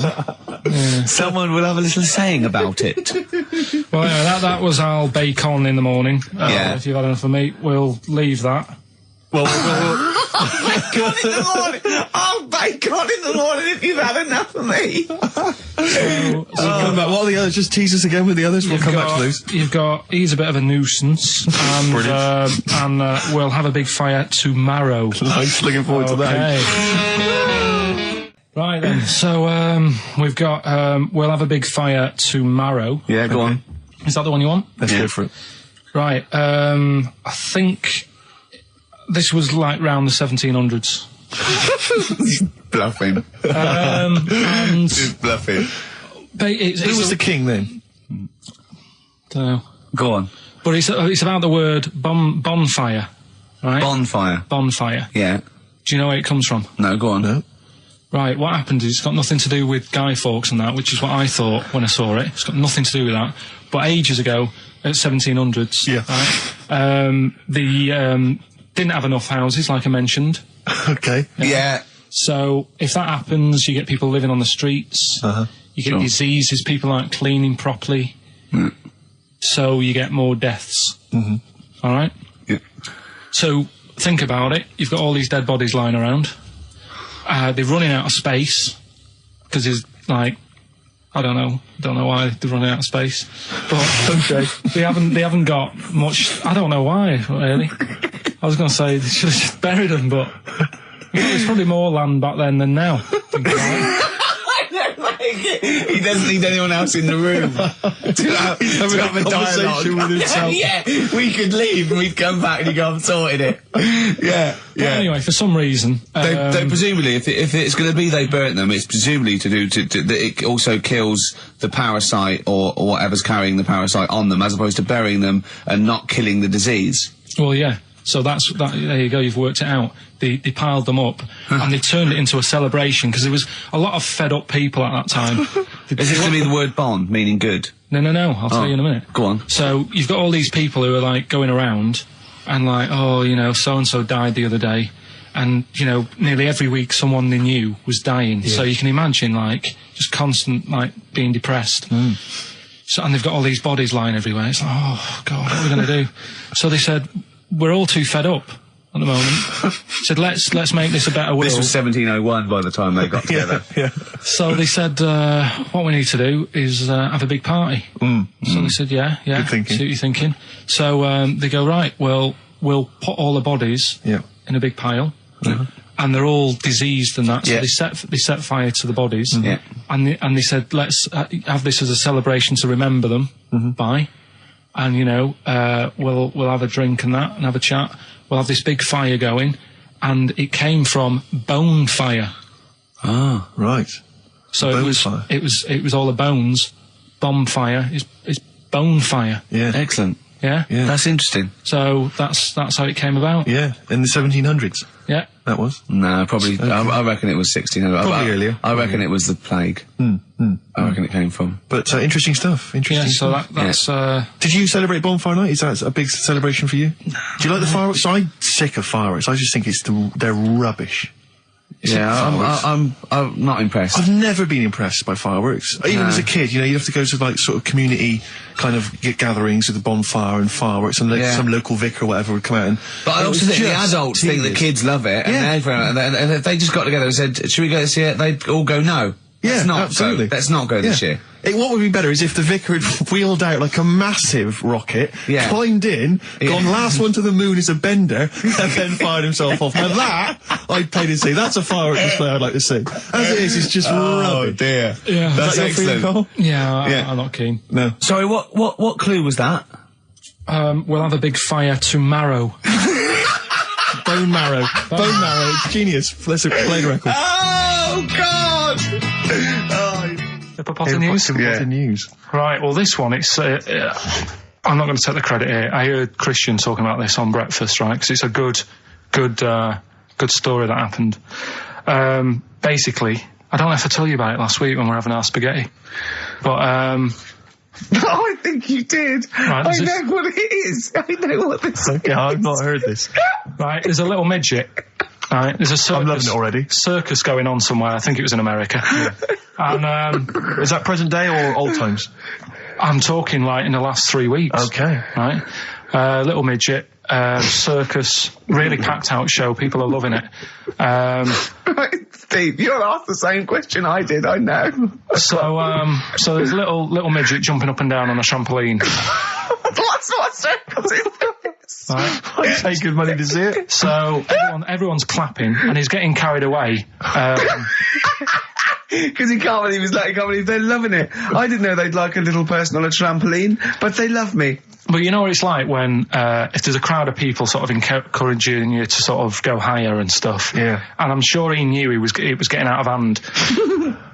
someone will have a little saying about it. Well, anyway, that was our bacon in the morning. If you've had enough of meat, we'll leave that. Well, bacon in the morning! Oh, bacon in the morning if you've had enough of me! come back. What are the others? Just tease us again with the others. We'll come back to those. You've got, he's a bit of a nuisance, and we'll have a big fire tomorrow. Nice, looking forward to that. Right then, so we've got, we'll have a big fire tomorrow. Yeah, go on. Is that the one you want? Let's go for it. Right. I think this was like round the 1700s. Bluffing. And Just bluffing. Who was the king then? Don't know. Go on. But it's about the word bonfire, right? Bonfire. Bonfire. Yeah. Do you know where it comes from? No, go on. No. Right, what happened is it's got nothing to do with Guy Fawkes and that, which is what I thought when I saw it. It's got nothing to do with that. But ages ago, at 1700s, Yeah. right, they didn't have enough houses, like I mentioned. Okay. Yeah. So if that happens, you get people living on the streets. Uh-huh. You get Sure. diseases, people aren't cleaning properly. So you get more deaths. Mm-hmm. All right? Yeah. So think about it. You've got all these dead bodies lying around. They're running out of space because there's like, I don't know why they're running out of space, but Okay. they haven't got much. I don't know why really. I was going to say they should have just buried them, but there's probably more land back then than now. Think about it. He doesn't need anyone else in the room to have a conversation dialogue. with himself. Yeah, we could leave and we'd come back and he'd go, I've sorted it. Yeah, But anyway, for some reason, They presumably, if it's going to be they burnt them, it's presumably to do that it also kills the parasite or whatever's carrying the parasite on them, as opposed to burying them and not killing the disease. well, yeah. So there you go. You've worked it out. They piled them up and they turned it into a celebration because there was a lot of fed up people at that time. Is this going to be the word bon, meaning good? No. I'll tell you in a minute. Go on. So you've got all these people who are like going around and like, oh, you know, so and so died the other day, and you know, nearly every week someone they knew was dying. Yeah. So you can imagine like just constant like being depressed. So and they've got all these bodies lying everywhere. It's like, oh God, what are we going to do? So they said, we're all too fed up at the moment. Said, let's make this a better world. This was 1701 by the time they got together. Yeah. So they said, what we need to do is have a big party. So they said, yeah. Good thinking. See what you're thinking. So they go, right, well, we'll put all the bodies in a big pile. And they're all diseased and that, so they set fire to the bodies. And they said, let's have this as a celebration to remember them by. And, you know, we'll have a drink and that and have a chat. We'll have this big fire going. And it came from bone fire. Ah, right. So Bone it fire. was all the bones. Bonfire is bone fire. Yeah. Excellent. Yeah? Yeah. That's interesting. So that's how it came about. Yeah. In the 1700s. Yeah. That was. No, probably. I reckon it was 1600. Probably earlier. I reckon it was the plague. I reckon it came from. But interesting stuff. Interesting. Yeah, so stuff. that's Did you celebrate Bonfire Night? Is that a big celebration for you? Do you like the fireworks? I'm sick of fireworks. I just think they're rubbish. I'm not impressed. I've never been impressed by fireworks. Even as a kid, you know, you have to go to like sort of community kind of gatherings with a bonfire and fireworks, and some local vicar or whatever would come out. But I also think the adults think the kids love it, and if they just got together and said, "Should we go this year?" They'd all go, "No, let's not absolutely. Let's not go this year." What would be better is if the vicar had wheeled out like a massive rocket, climbed in, gone last one to the moon is a bender, and then fired himself off. Now that, I'd pay to see. That's a firework display I'd like to see. As it is, it's just rubbish. Oh dear. Yeah. That's excellent. I'm not keen. No. Sorry, what clue was that? We'll have a big fire tomorrow. Bone marrow. Bone marrow. Genius. Let's play the record. Oh God! News. Right, well, this one, it's... I'm not going to take the credit here. I heard Christian talking about this on breakfast, right? Because it's a good story that happened. Basically, I don't know if I told you about it last week when we were having our spaghetti, but... I think you did. Right, I know what it is. I know what this is. Okay, I've not heard this. Right, there's a little midget. Right, there's a circus. I'm loving it already. Circus going on somewhere. I think it was in America. And is that present day or old times? I'm talking like in the last 3 weeks. Okay. Right, little midget. Circus, really packed out show. People are loving it. Steve, you'll ask the same question I did. I know. So there's a little midget jumping up and down on a trampoline. That's what circus is. Right. I pay good money to see it. So everyone's clapping, and he's getting carried away. Because he can't believe they're loving it. I didn't know they'd like a little person on a trampoline, but they love me. But you know what it's like when, if there's a crowd of people sort of encouraging you to sort of go higher and stuff. Yeah. And I'm sure he knew it was getting out of hand.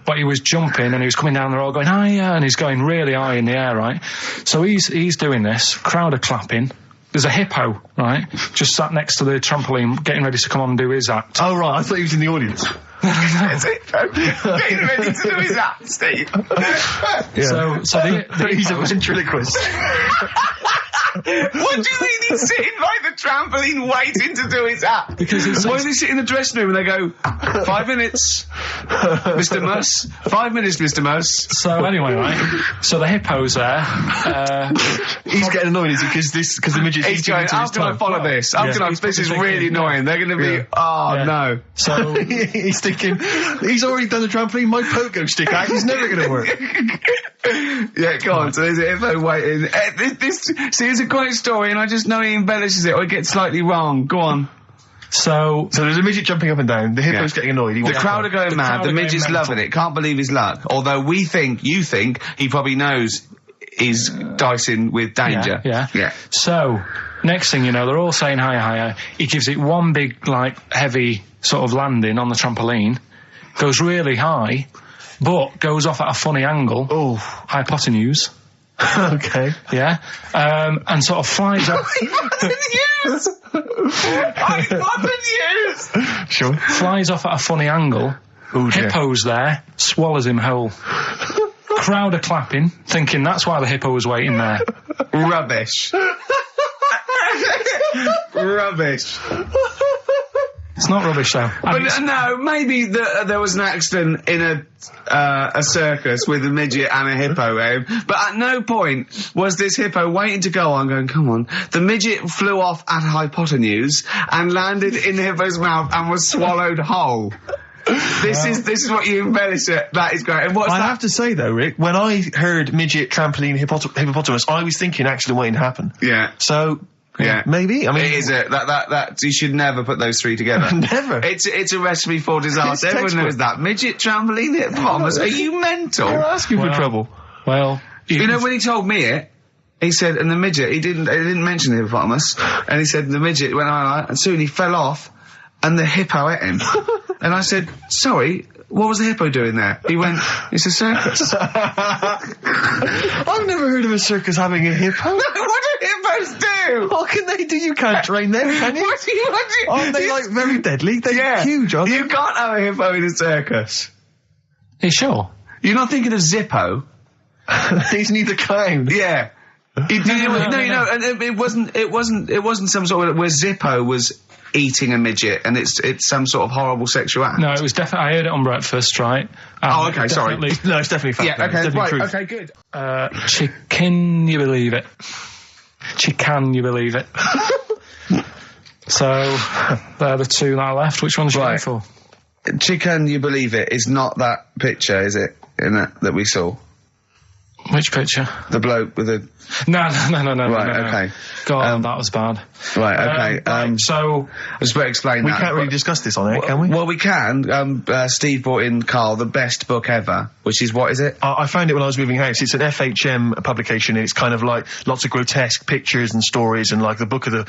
But he was jumping and he was coming down the road going, higher, and he's going really high in the air, right? So he's doing this, crowd are clapping. There's a hippo, right, just sat next to the trampoline, getting ready to come on and do his act. Oh, right, I thought he was in the audience. Getting ready to do his act, Steve. Yeah. So he's a ventriloquist. What do you mean he's sitting by the trampoline waiting to do his act? Because why does he sit in the dressing room and they go, 5 minutes, Mr. Mus, 5 minutes, Mr. Mus. So anyway, right, so the hippo's there. He's getting annoyed, is he? Because the midget's he's going, how can I follow this? How can I, this is really annoying. They're going to be, no. So he's thinking, he's already done the trampoline, my pogo stick act is never going to work. Yeah, go on. So there's a hippo waiting. See, it's a great story, and I just know he embellishes it or it gets slightly wrong. Go on. So there's a midget jumping up and down. The hippo's getting annoyed. The crowd are going mad. The midget's loving it. Can't believe his luck. Although you think he probably knows he's dicing with danger. Yeah. So next thing you know, they're all saying higher, higher. He gives it one big, heavy sort of landing on the trampoline. Goes really high, but goes off at a funny angle. Oh, hypotenuse. Okay. Yeah. And sort of flies up. Hypotenuse! Hypotenuse! Sure. Flies off at a funny angle. Ooh, dear. Hippo's there, swallows him whole. Crowd are clapping, thinking that's why the hippo was waiting there. Rubbish. Rubbish. It's not rubbish, though. But no, maybe there was an accident in a circus with a midget and a hippo, but at no point was this hippo waiting to go on, going, come on. The midget flew off at hypotenuse and landed in the hippo's mouth and was swallowed whole. This is what you embellish it. That is great. And what's I that? have to say though, Rick, when I heard midget, trampoline, hippopotamus, I was thinking accident waiting to happen. Yeah. So. Yeah, maybe. I mean, it is that you should never put those three together. Never. It's a recipe for disaster. Everyone knows that. Midget, trampoline, hippopotamus. Are you mental? You're asking for trouble. Well, you know when he told me it, he said, and the midget, he didn't mention the hippopotamus, and he said the midget went on, and soon he fell off, and the hippo ate him. And I said, sorry. What was the hippo doing there? He went, it's a circus. I've never heard of a circus having a hippo. No, what do hippos do? What can they do? You can't train them, can you? What do you? Aren't they very deadly? They're huge, aren't they? You can't have a hippo in a circus. Are you sure? You're not thinking of Zippo? He's neither kind. Yeah. No, and it wasn't some sort of where Zippo was eating a midget and it's some sort of horrible sexual act. No, it was definitely, I heard it on breakfast, right? Oh, okay, sorry. No, it's definitely fact. Yeah, okay, right, truth. okay, good. Can you believe it? Can you believe it? So, they're the two that are left. Which one's you going for? Can you believe it is not that picture, is it? That we saw. Which picture? The bloke with the... No. Right, no. okay. God, that was bad. Right, okay. So... I just better explain we that. We can't really discuss this on air, can we? Well, we can. Steve brought in, Karl, the best book ever, which is, what is it? I found it when I was moving house. It's an FHM publication, and it's kind of like lots of grotesque pictures and stories, and like a book of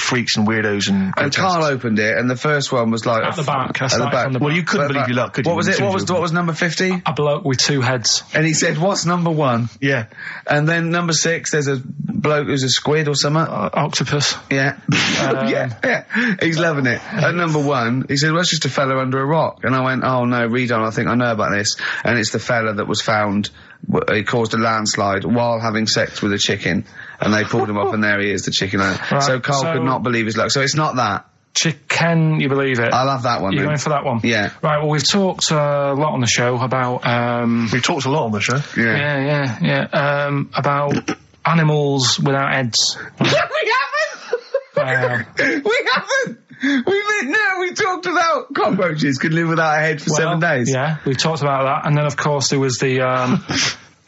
freaks and weirdos and grotesques. And Karl opened it, and the first one was like... At the back. At the back. Well, you couldn't believe your luck, could you? What was it? What was number 50? A bloke with two heads. And he said, what's number 1? Yeah. And then number 6, there's a bloke who's a squid or something. Octopus. Yeah. Yeah. He's loving it. At number 1, he said, well, it's just a fella under a rock. And I went, oh no, read on, I think I know about this. And it's the fella that was found, he caused a landslide while having sex with a chicken. And they pulled him off and there he is, the chicken. Right, so Karl could not believe his luck. So it's not that. Can you believe it? I love that one. You're going for that one? Yeah. Right, well, we've talked a lot on the show about... We've talked a lot on the show. Yeah. About animals without heads. We haven't! We haven't! We talked about cockroaches could live without a head for 7 days. Yeah, we've talked about that. And then, of course, there was the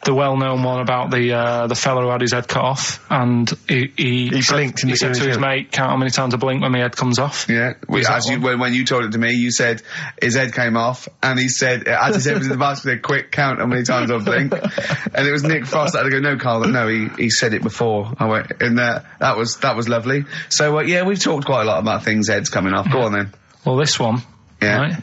the well-known one about the fella who had his head cut off, and he blinked. He said to his mate, "Count how many times I blink when my head comes off." Yeah, when you told it to me, you said his head came off, and he said, as his head was in the basket, he said, "Quick, count how many times I blink." And it was Nick Frost that had to go, "No, Carl, no, he said it before." I went, and that was lovely. So yeah, we've talked quite a lot about things heads coming off. Go on then. Well, this one, right?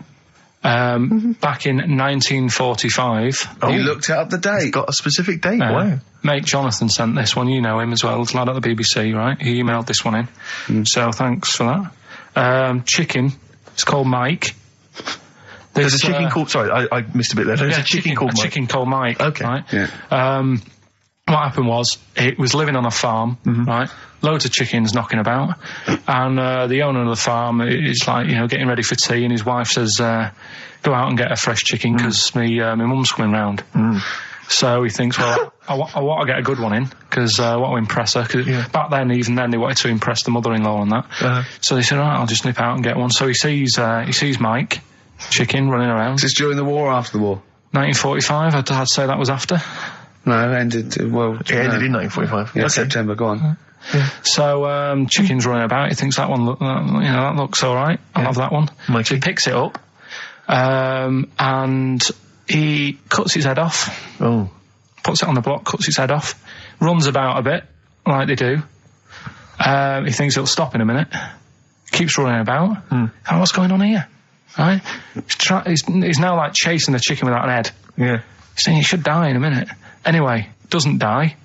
Back in 1945. You looked up the date. It's got a specific date. Wow. Mate Jonathan sent this one. You know him as well. It's a lad at the BBC, right? He emailed this one in. So thanks for that. Chicken. It's called Mike. There's a chicken called... Sorry, I missed a bit there. There's a chicken called Mike. A chicken called Mike. Okay. Right? Yeah. What happened was, it was living on a farm, right? Loads of chickens knocking about. And the owner of the farm is like, getting ready for tea, and his wife says, go out and get a fresh chicken, because my mum's coming round. So he thinks, well, I want to get a good one in, because I want to impress her. Cause back then, even then, they wanted to impress the mother-in-law and that. So they said, all right, I'll just nip out and get one. So he sees Mike, chicken, running around. Is this during the war or after the war? 1945, I'd say that was after. No, it ended, It ended in 1945. Yeah, okay. September, go on. So, chicken's running about, he thinks that one, that looks alright, I'll have that one. Mikey. So he picks it up, and he cuts his head off. Oh. Puts it on the block, cuts his head off, runs about a bit, like they do. He thinks it'll stop in a minute, keeps running about. And what's going on here? Right? He's now like chasing the chicken without an head. Yeah. He's saying he should die in a minute. Anyway, doesn't die.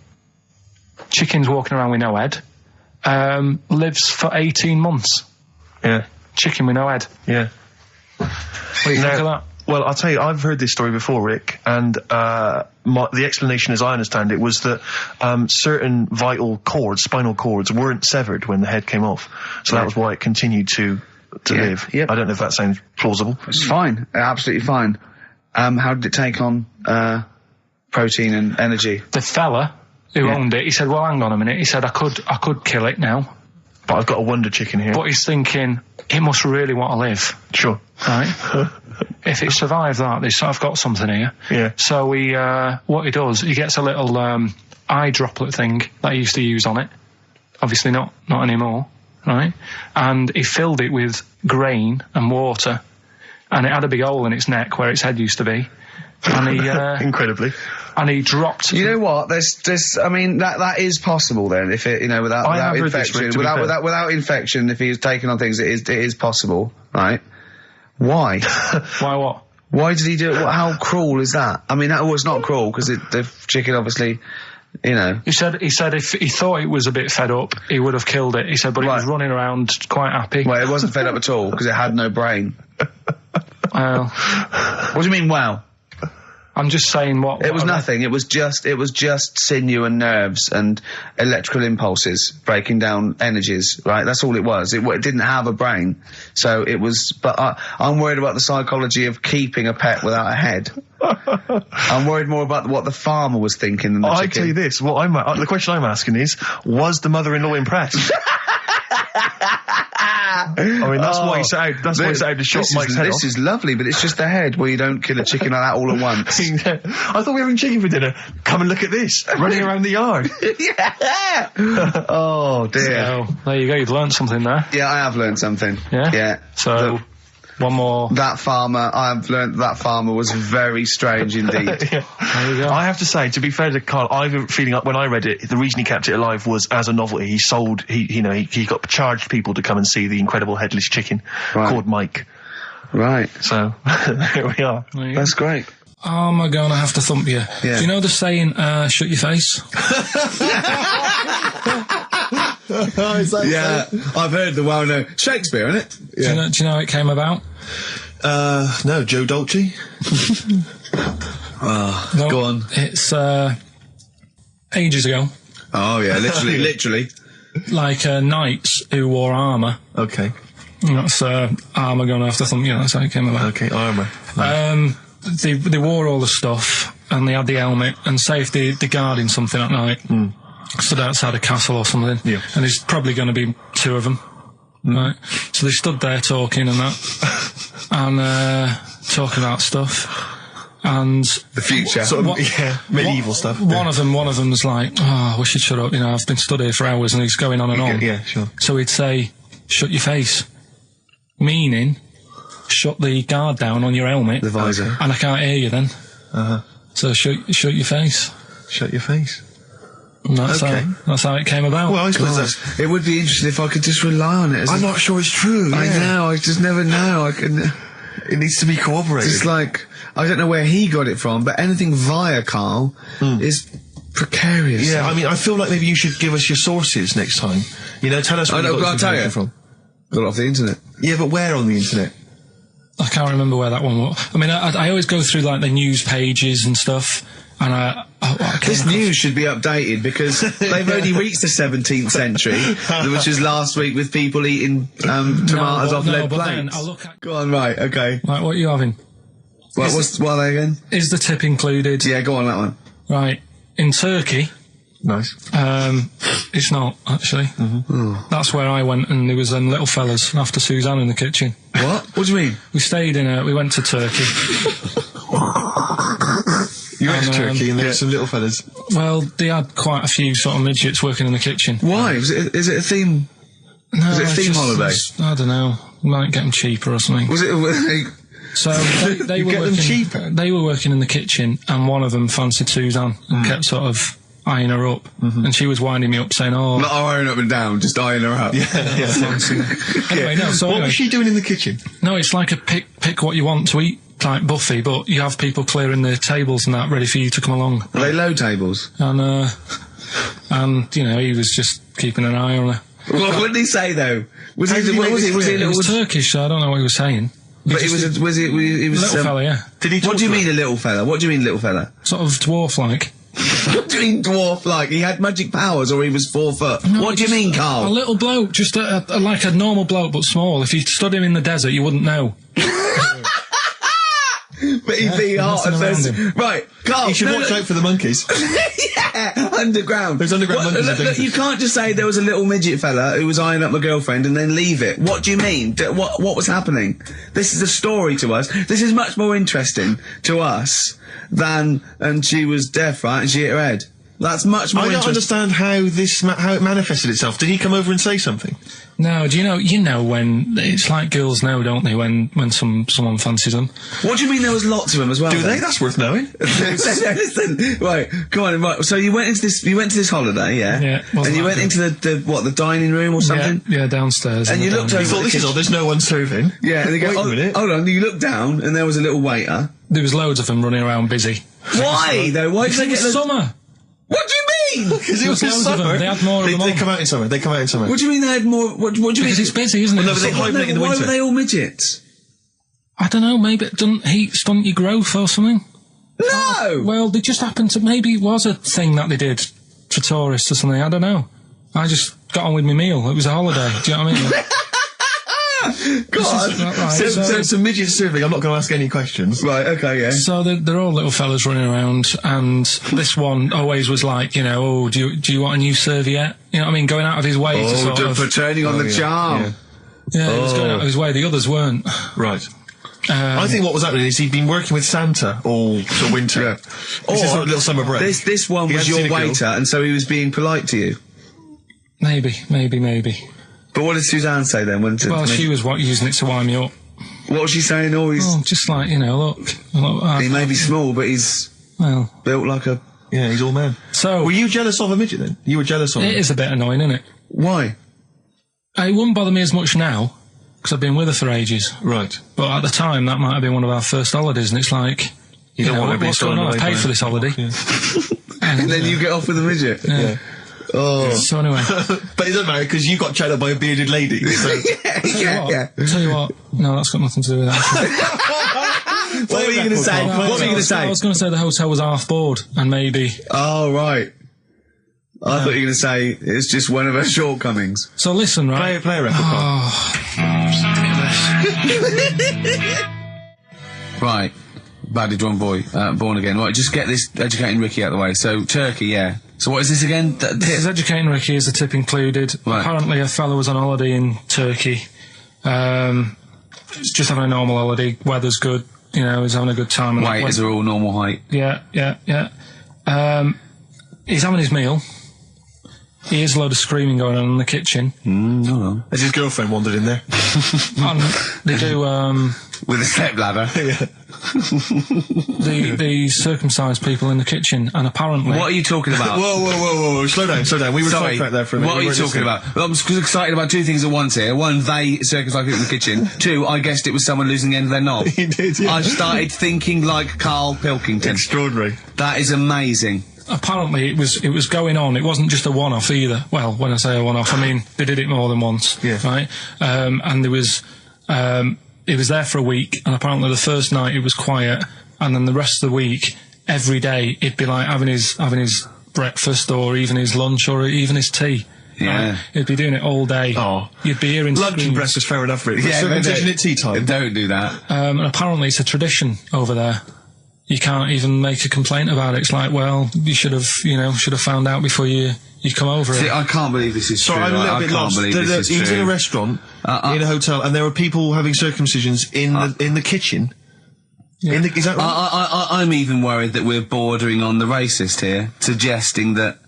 Chicken's walking around with no head. Lives for 18 months. Yeah. Chicken with no head. Yeah. What do you think of that? Well, I'll tell you, I've heard this story before, Rick, and the explanation, as I understand it, was that certain vital cords, spinal cords, weren't severed when the head came off. So that was why it continued to live. Yep. I don't know if that sounds plausible. It's fine. Absolutely fine. How did it take on protein and energy? The fella who owned it, he said, well, hang on a minute. He said, I could kill it now. But I've got a wonder chicken here. But he's thinking, it must really want to live. Sure. Right? If it survived that, I've got something here. Yeah. So what he does, he gets a little eye droplet thing that he used to use on it. Obviously not anymore. Right? And he filled it with grain and water. And it had a big hole in its neck where its head used to be. And he... Incredibly. And he dropped... You know what? I mean, that is possible then, if it, without infection. Without infection, if he was taking on things, it is possible, right? Why? Why what? Why did he do it? How cruel is that? I mean, it's not cruel, because the chicken obviously... He said if he thought it was a bit fed up, he would have killed it. He said, but it was running around quite happy. Well, it wasn't fed up at all, because it had no brain. Well... What do you mean, wow? I'm just saying what... It was nothing. It was just sinew and nerves and electrical impulses breaking down energies, right? That's all it was. It didn't have a brain. So it was... But I'm worried about the psychology of keeping a pet without a head. I'm worried more about what the farmer was thinking than the chicken. I tell you this, the question I'm asking is, was the mother-in-law impressed? I mean, that's why he set out. That's why he set out to shot Mike's head off. This is lovely, but it's just the head where you don't kill a chicken like that all at once. I thought we were having chicken for dinner. Come and look at this, running around the yard. Yeah. Oh dear. So, there you go. You've learned something there. Yeah, I have learned something. Yeah. Yeah. So. One more. I've learned that farmer was very strange indeed. There you go. I have to say, to be fair to Carl, I have a feeling like when I read it, the reason he kept it alive was as a novelty. He got charged people to come and see the incredible headless chicken called Mike. Right. So, here we are. That's great. Am I going to have to thump you? Yeah. Do you know the saying, shut your face? Yeah, I've heard the well-known Shakespeare, isn't it? Yeah. Do you know how it came about? No, Joe Dolce. No, go on. It's ages ago. Oh yeah, literally. Like knights who wore armour. Okay. That's armour going to have to thump you. That's how it came about. Okay, armour. They wore all the stuff and they had the helmet, and say if they're guarding something at night. Stood outside a castle or something, and there's probably going to be two of them, right? So they stood there talking and that, and talking about stuff, And The future. Sort of, What- yeah, medieval stuff. one of them was like, oh, we should shut up, I've been stood here for hours, and he's going on and on. Yeah, sure. So he'd say, shut your face. Meaning, shut the guard down on your helmet. The visor. And I can't hear you then. So shut your face. Shut your face. And that's how it came about. Well, I suppose that's... It would be interesting if I could just rely on it. As I'm not sure it's true. I know, I just never know. I can... It needs to be corroborated. It's like, I don't know where he got it from, but anything via Karl is precarious. Yeah, I mean, I feel like maybe you should give us your sources next time. Tell us where you got I'll this tell you. information from. Got it off the internet. Yeah, but where on the internet? I can't remember where that one was. I mean, I always go through like the news pages and stuff, and I This news should be updated because they've only reached the 17th century, which was last week with people eating tomatoes off lead but then plates. I look at, Go on, right, okay. like, what are you having? What are they again? Is the tip included? Yeah, go on, that one. Right. In Turkey, Nice. it's not, actually. That's where I went, and there was them little fellas after Suzanne in the kitchen. What? What do you mean? We went to Turkey. You went to And, Turkey and there were some little fellas. Well, they had quite a few sort of midgets working in the kitchen. Why? Is it a theme? No, Was it a it's theme just- holiday? I don't know. Might get them cheaper or something. Was it... So they You were get them working, cheaper? They were working in the kitchen, and one of them fancied Suzanne and kept sort of eyeing her up, and she was winding me up saying, "Oh, Not iron up and down, just eyeing her up. fancy." Anyway, no. So What anyway, was she doing in the kitchen? no, it's like a pick what you want to eat type buffet, but you have people clearing the tables and that ready for you to come along, Are they low tables? and he was just keeping an eye on her. What did he say though? Was How he? did he What make was this it? Was clear? he? It was Was Turkish, so I don't know what he was saying. but it was. He was Little fella, yeah, Did he talk What do you to her? mean, a little fella? What do you mean, little fella? sort of dwarf-like. What do you mean, dwarf? Like he had magic powers, or he was 4 foot? No, What do you just mean, A Karl? little bloke, just like a normal bloke, but small. If you stood him in the desert, you wouldn't know. But he'd be hot and nothing around says, him. right, Karl. You should watch out for the monkeys. Yeah, underground. There's underground monkeys Look, are dangerous. you can't just say there was a little midget fella who was eyeing up my girlfriend and then leave it. What do you mean? What was happening? This is a story to us. This is much more interesting to us than, and she was deaf, right, and she hit her head. That's much more I don't interesting. understand how it manifested itself. Did he come over and say something? No, do you know when it's like girls know, don't they? When someone fancies them. What do you mean there was lots of them as well? Do then? they? That's worth knowing. Listen, right, go on, right. So you went to this holiday, yeah? Yeah, wasn't And you that went good? into the dining room or something? Yeah, downstairs. And in you the looked dining You over room. thought, this is odd, there's no one serving. Yeah, and they go, Wait a oh, minute. hold on, you looked down and there was a little waiter. There was loads of them running around busy. Why, though? Why did Because they it get was the... summer. What do you mean? Because it was There's loads of them. summer. They had more of them They on. come out in summer. They come out in summer. What do you mean they had more... What do you mean? Because it's busy, isn't it? Well, no, but they Summer. hibernate in the Why winter. were they all midgets? I don't know, maybe it doesn't heat stunt your growth or something. No! Well, they just happened to, maybe it was a thing that they did for tourists or something, I don't know. I just got on with my meal. It was a holiday, do you know what I mean? God. Right, So some midget serving, I'm not going to ask any questions. Right, okay, yeah. So they're all little fellas running around, and this one always was like, oh, do you want a new serviette? You know what I mean? Going out of his way to sort of... for turning on the charm. yeah. Yeah, he was going out of his way. The others weren't. Right. I think what was happening is he'd been working with Santa all the winter. Yeah. This is sort of little summer break. This one He was hadn't your seen a girl. waiter, and so he was being polite to you. Maybe. But what did Suzanne say then? Well, she was using it to wind me up. What was she saying? Oh, Oh, just like, look. he may be small, but he's Well, built like a... Yeah, he's all man. so Were you jealous of a midget then? You were jealous of it him? is a bit annoying, isn't it? Why? It wouldn't bother me as much now, because I've been with her for ages. Right. But at the time, that might have been one of our first holidays, and it's like, You don't want to be what's going on? I stolen away paid by- for this holiday. Yeah. And then you get off with a midget. Yeah. Oh. So anyway, But it doesn't matter because you got chatted by a bearded lady. So. yeah. tell you what, no, that's got nothing to do with that. What were you going to say? What What were you going to I say? was going to say the hotel was half board, and maybe. Oh, right. I thought you were going to say it's just one of her shortcomings. So listen, right? Play a record. Right. Badly drawn boy, born again. Right, just get this educating Ricky out of the way. So, Turkey, yeah. So what is this again? This is educating Ricky. Is the tip included? Right. Apparently, a fellow was on holiday in Turkey. Just having a normal holiday. Weather's good. you know, he's having a good time. And Waiters are all normal height. Yeah. He's having his meal. He hears a load of screaming going on in the kitchen. Hold on. Has his girlfriend wandered in there? And they do, With a step ladder. Yeah. the circumcised people in the kitchen, and apparently... What are you talking about? Whoa. Slow down. We were Sorry, back there for a minute. what are you talking about? I'm excited about two things at once here. One, they circumcised people in the kitchen. Two, I guessed it was someone losing the end of their knob. He did, yeah. I started thinking like Karl Pilkington. Extraordinary. That is amazing. Apparently it was going on. It wasn't just a one-off either. Well, when I say a one-off, I mean they did it more than once. Yeah. Right? And there was... it was there for a week, and apparently the first night it was quiet, and then the rest of the week, every day, he'd be like having his breakfast, or even his lunch, or even his tea. Yeah. Right? He'd be doing it all day. Oh. You'd be hearing Lunch and screams. breakfast, fair enough, really. Yeah, Circumcision at tea time. Don't do that. And apparently it's a tradition over there. You can't even make a complaint about it. It's like, well, you should have found out before you come over. See, I can't believe this is Sorry, true. I'm a little I bit can't lost. believe this is He was in a true. restaurant, in a hotel, and there were people having circumcisions in the kitchen. Yeah. Is that right? I'm even worried that we're bordering on the racist here, suggesting that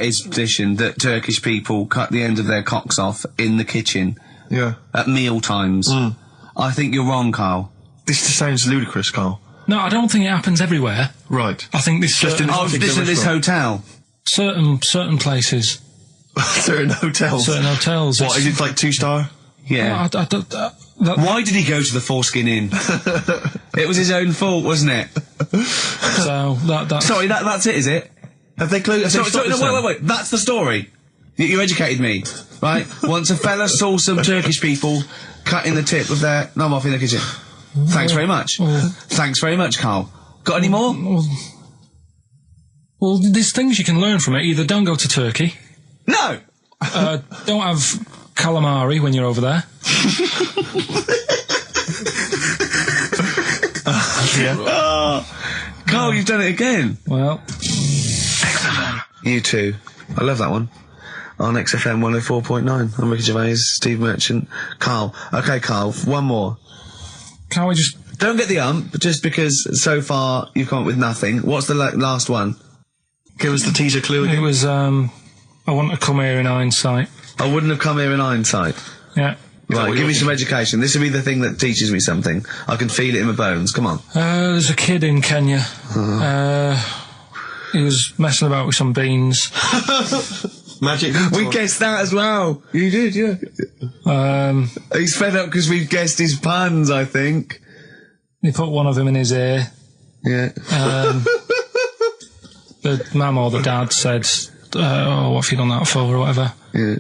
is tradition, that Turkish people cut the end of their cocks off in the kitchen Yeah. at meal times. I think you're wrong, Karl. This sounds ludicrous, Carl. No, I don't think it happens everywhere. Right. I think this Just in Oh, particular this at this restaurant. hotel. certain places, Certain hotels. certain hotels. What, is it like 2-star? Yeah. Why did he go to the Foreskin Inn? It was his own fault, wasn't it? So that's Sorry, that's it, is it? Have they closed? Sorry, no, wait. That's the story. You educated me, right? Once a fella saw some Turkish people cutting the tip of their knob off in the kitchen. Thanks very much. Thanks very much, Karl. Got any more? Well, there's things you can learn from it. Either don't go to Turkey, No! don't have calamari when you're over there. Karl, you've done it again. Well, You too. I love that one. On XFM 104.9. I'm Ricky Gervais, Steve Merchant, Karl. Okay, Karl, one more. can't we just... Don't get the just because so far you've come up with nothing. What's the last one? Give us the teaser clue It again. was, I want to come here in hindsight. I wouldn't have come here in hindsight. Yeah. Right, give me some education. This will be the thing that teaches me something. I can feel it in my bones. Come on. There's a kid in Kenya. He was messing about with some beans. Magic. We guessed that as well. You did, yeah. He's fed up because we've guessed his puns, I think. He put one of them in his ear. Yeah. The mum or the dad said, oh, what have you done that for, or whatever. Yeah.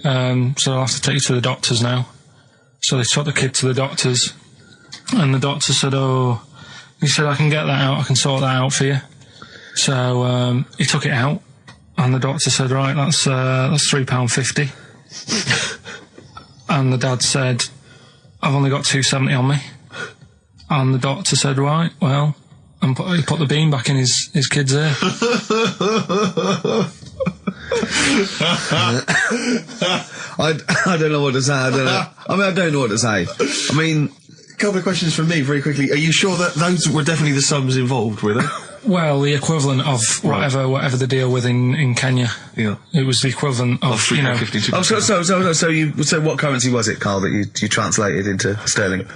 So I'll have to take you to the doctors now. So they took the kid to the doctors, and the doctor said, he said, I can get that out, I can sort that out for you. So he took it out, and the doctor said, right, that's £3.50. And the dad said, I've only got £2.70 on me. And the doctor said, right, well, and he put the bean back in his kid's ear. I don't know what to say. I don't know what to say. I mean, A couple of questions from me, very quickly. Are you sure that those were definitely the sums involved, were they? Well, the equivalent of whatever the deal with in Kenya. Yeah. It was the equivalent of, you know... £3.52. So what currency was it, Karl, that you translated into sterling?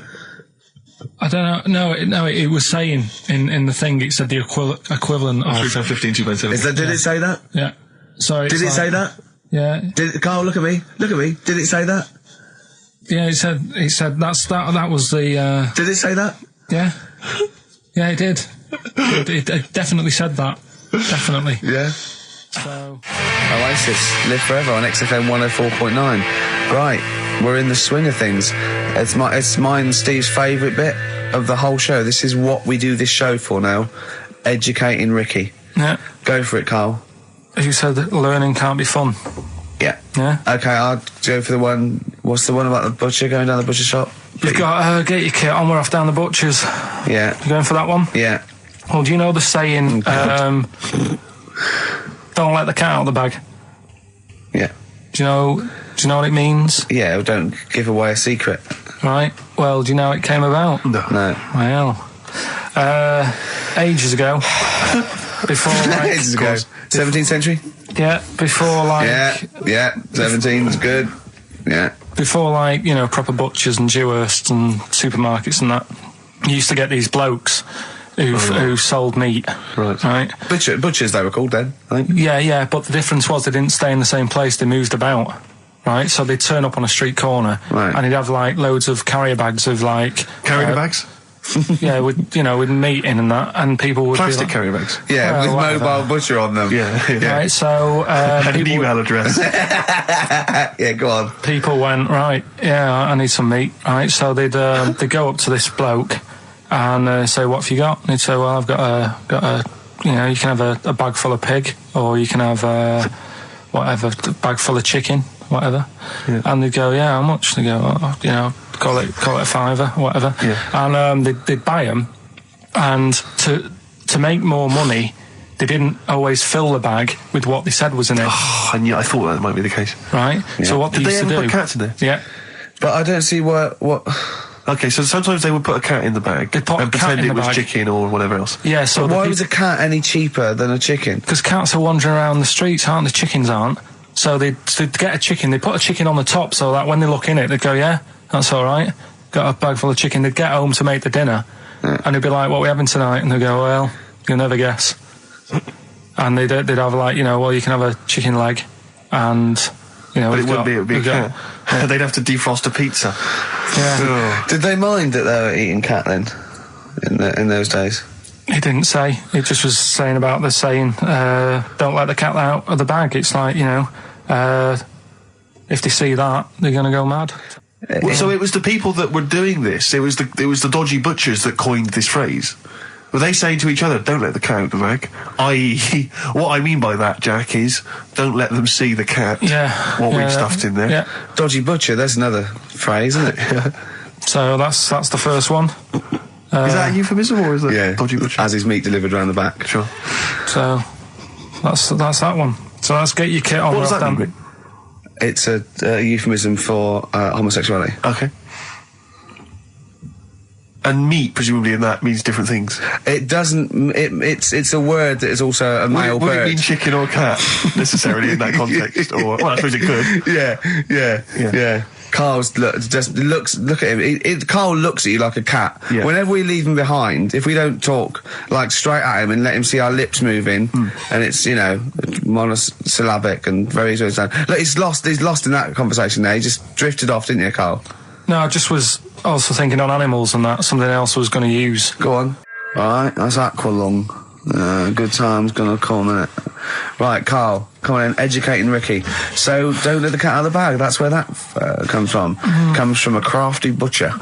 I don't know. No, it was saying in the thing, it said the equivalent of... £3.15, £2.7. Did it say that? Yeah. So Did it say that? Yeah. Karl, look at me. Did it say that? Yeah, it said that was the... Did it say that? Yeah. Yeah, it did. It definitely said that. Definitely. Yeah. So... Oasis, live forever on XFM 104.9. Right, we're in the swing of things. It's mine and Steve's favourite bit of the whole show. This is what we do this show for now. Educating Ricky. Yeah. Go for it, Karl. You said that learning can't be fun. Yeah. Yeah. Okay, I'll go for the one. What's the one about the butcher going down the butcher shop? You've got get your kit on, we're off down the butcher's. Yeah. You going for that one? Yeah. Well, do you know the saying, don't let the cat out of the bag? Yeah. Do you know what it means? Yeah, well, don't give away a secret. Right. Well, do you know how it came about? No. No. Well, Ages ago. Before, like... Ages ago. 17th century? Yeah, before, like... Yeah, 17's good. Yeah. Before, like, you know, proper butchers and Dewhursts and supermarkets and that, you used to get these blokes who sold meat. Right. Butchers, they were called then, I think. Yeah, but the difference was they didn't stay in the same place, they moved about. Right, so they'd turn up on a street corner, and he'd have, like, loads of carrier bags of, like... Carrier bags? Yeah, with meat in and that, and people would Plastic be like, carrier bags? Yeah, well, with whatever. mobile butcher on them. Yeah. Right, so... And an email address. Yeah, go on. People went, right, yeah, I need some meat, right, so they'd go up to this bloke and say, what have you got? And he'd say, well, I've got a you know, you can have a bag full of pig, or you can have whatever, a bag full of chicken, whatever. Yeah. And they'd go, yeah, how much? They go, oh, you know, call it a fiver, whatever. Yeah. And they'd buy them, and to make more money, they didn't always fill the bag with what they said was in it. Oh, and yeah, I thought that might be the case. Right? Yeah. So what they used to do... Did they ever put cats in there? Yeah. But I don't see what... Okay, so sometimes they would put a cat in the bag and pretend it was chicken or whatever else. Yeah, so... But why was a cat any cheaper than a chicken? Because cats are wandering around the streets, aren't they? Chickens aren't. So they'd get a chicken, they'd put a chicken on the top so that when they look in it, they'd go, yeah, that's all right. Got a bag full of chicken. They'd get home to make the dinner, and they'd be like, what are we having tonight? And they'd go, well, you'll never guess. And they'd have, like, you know, well, you can have a chicken leg, and... You know, but it would be a cat. Yeah. They'd have to defrost a pizza. Yeah. Did they mind that they were eating cat then, in those days? He didn't say. He just was saying about the saying, don't let the cat out of the bag. It's like, you know, if they see that, they're going to go mad. Well, so it was the people that were doing this, it was the dodgy butchers that coined this phrase. Were they saying to each other, don't let the cat out the bag? I.e., what I mean by that, Jack, is don't let them see the cat. Yeah. What we've stuffed in there. Yeah. Dodgy butcher, there's another phrase, isn't it? Yeah. So that's the first one. Is that a euphemism, or is that dodgy butcher? As his meat delivered around the back. Sure. So that's that one. So let's get your kit on. What does that mean? It's a euphemism for homosexuality. Okay. And meat, presumably, in that means different things. It doesn't. It's a word that is also a male bird. Would it mean chicken or cat necessarily in that context? Or well, I suppose it could. Yeah. Carl's look at him. Carl looks at you like a cat. Yeah. Whenever we leave him behind, if we don't talk like straight at him and let him see our lips moving, and it's, you know, monosyllabic and very easy to understand. Look, he's lost in that conversation there. He just drifted off, didn't you, Carl? No, I just was also thinking on animals and that, something else was going to use. Go on. Alright, that's Aqualung. Good time's gonna come, innit? Right, Carl, come on in, educating Ricky. So, don't let the cat out of the bag, that's where that comes from. Comes from a crafty butcher.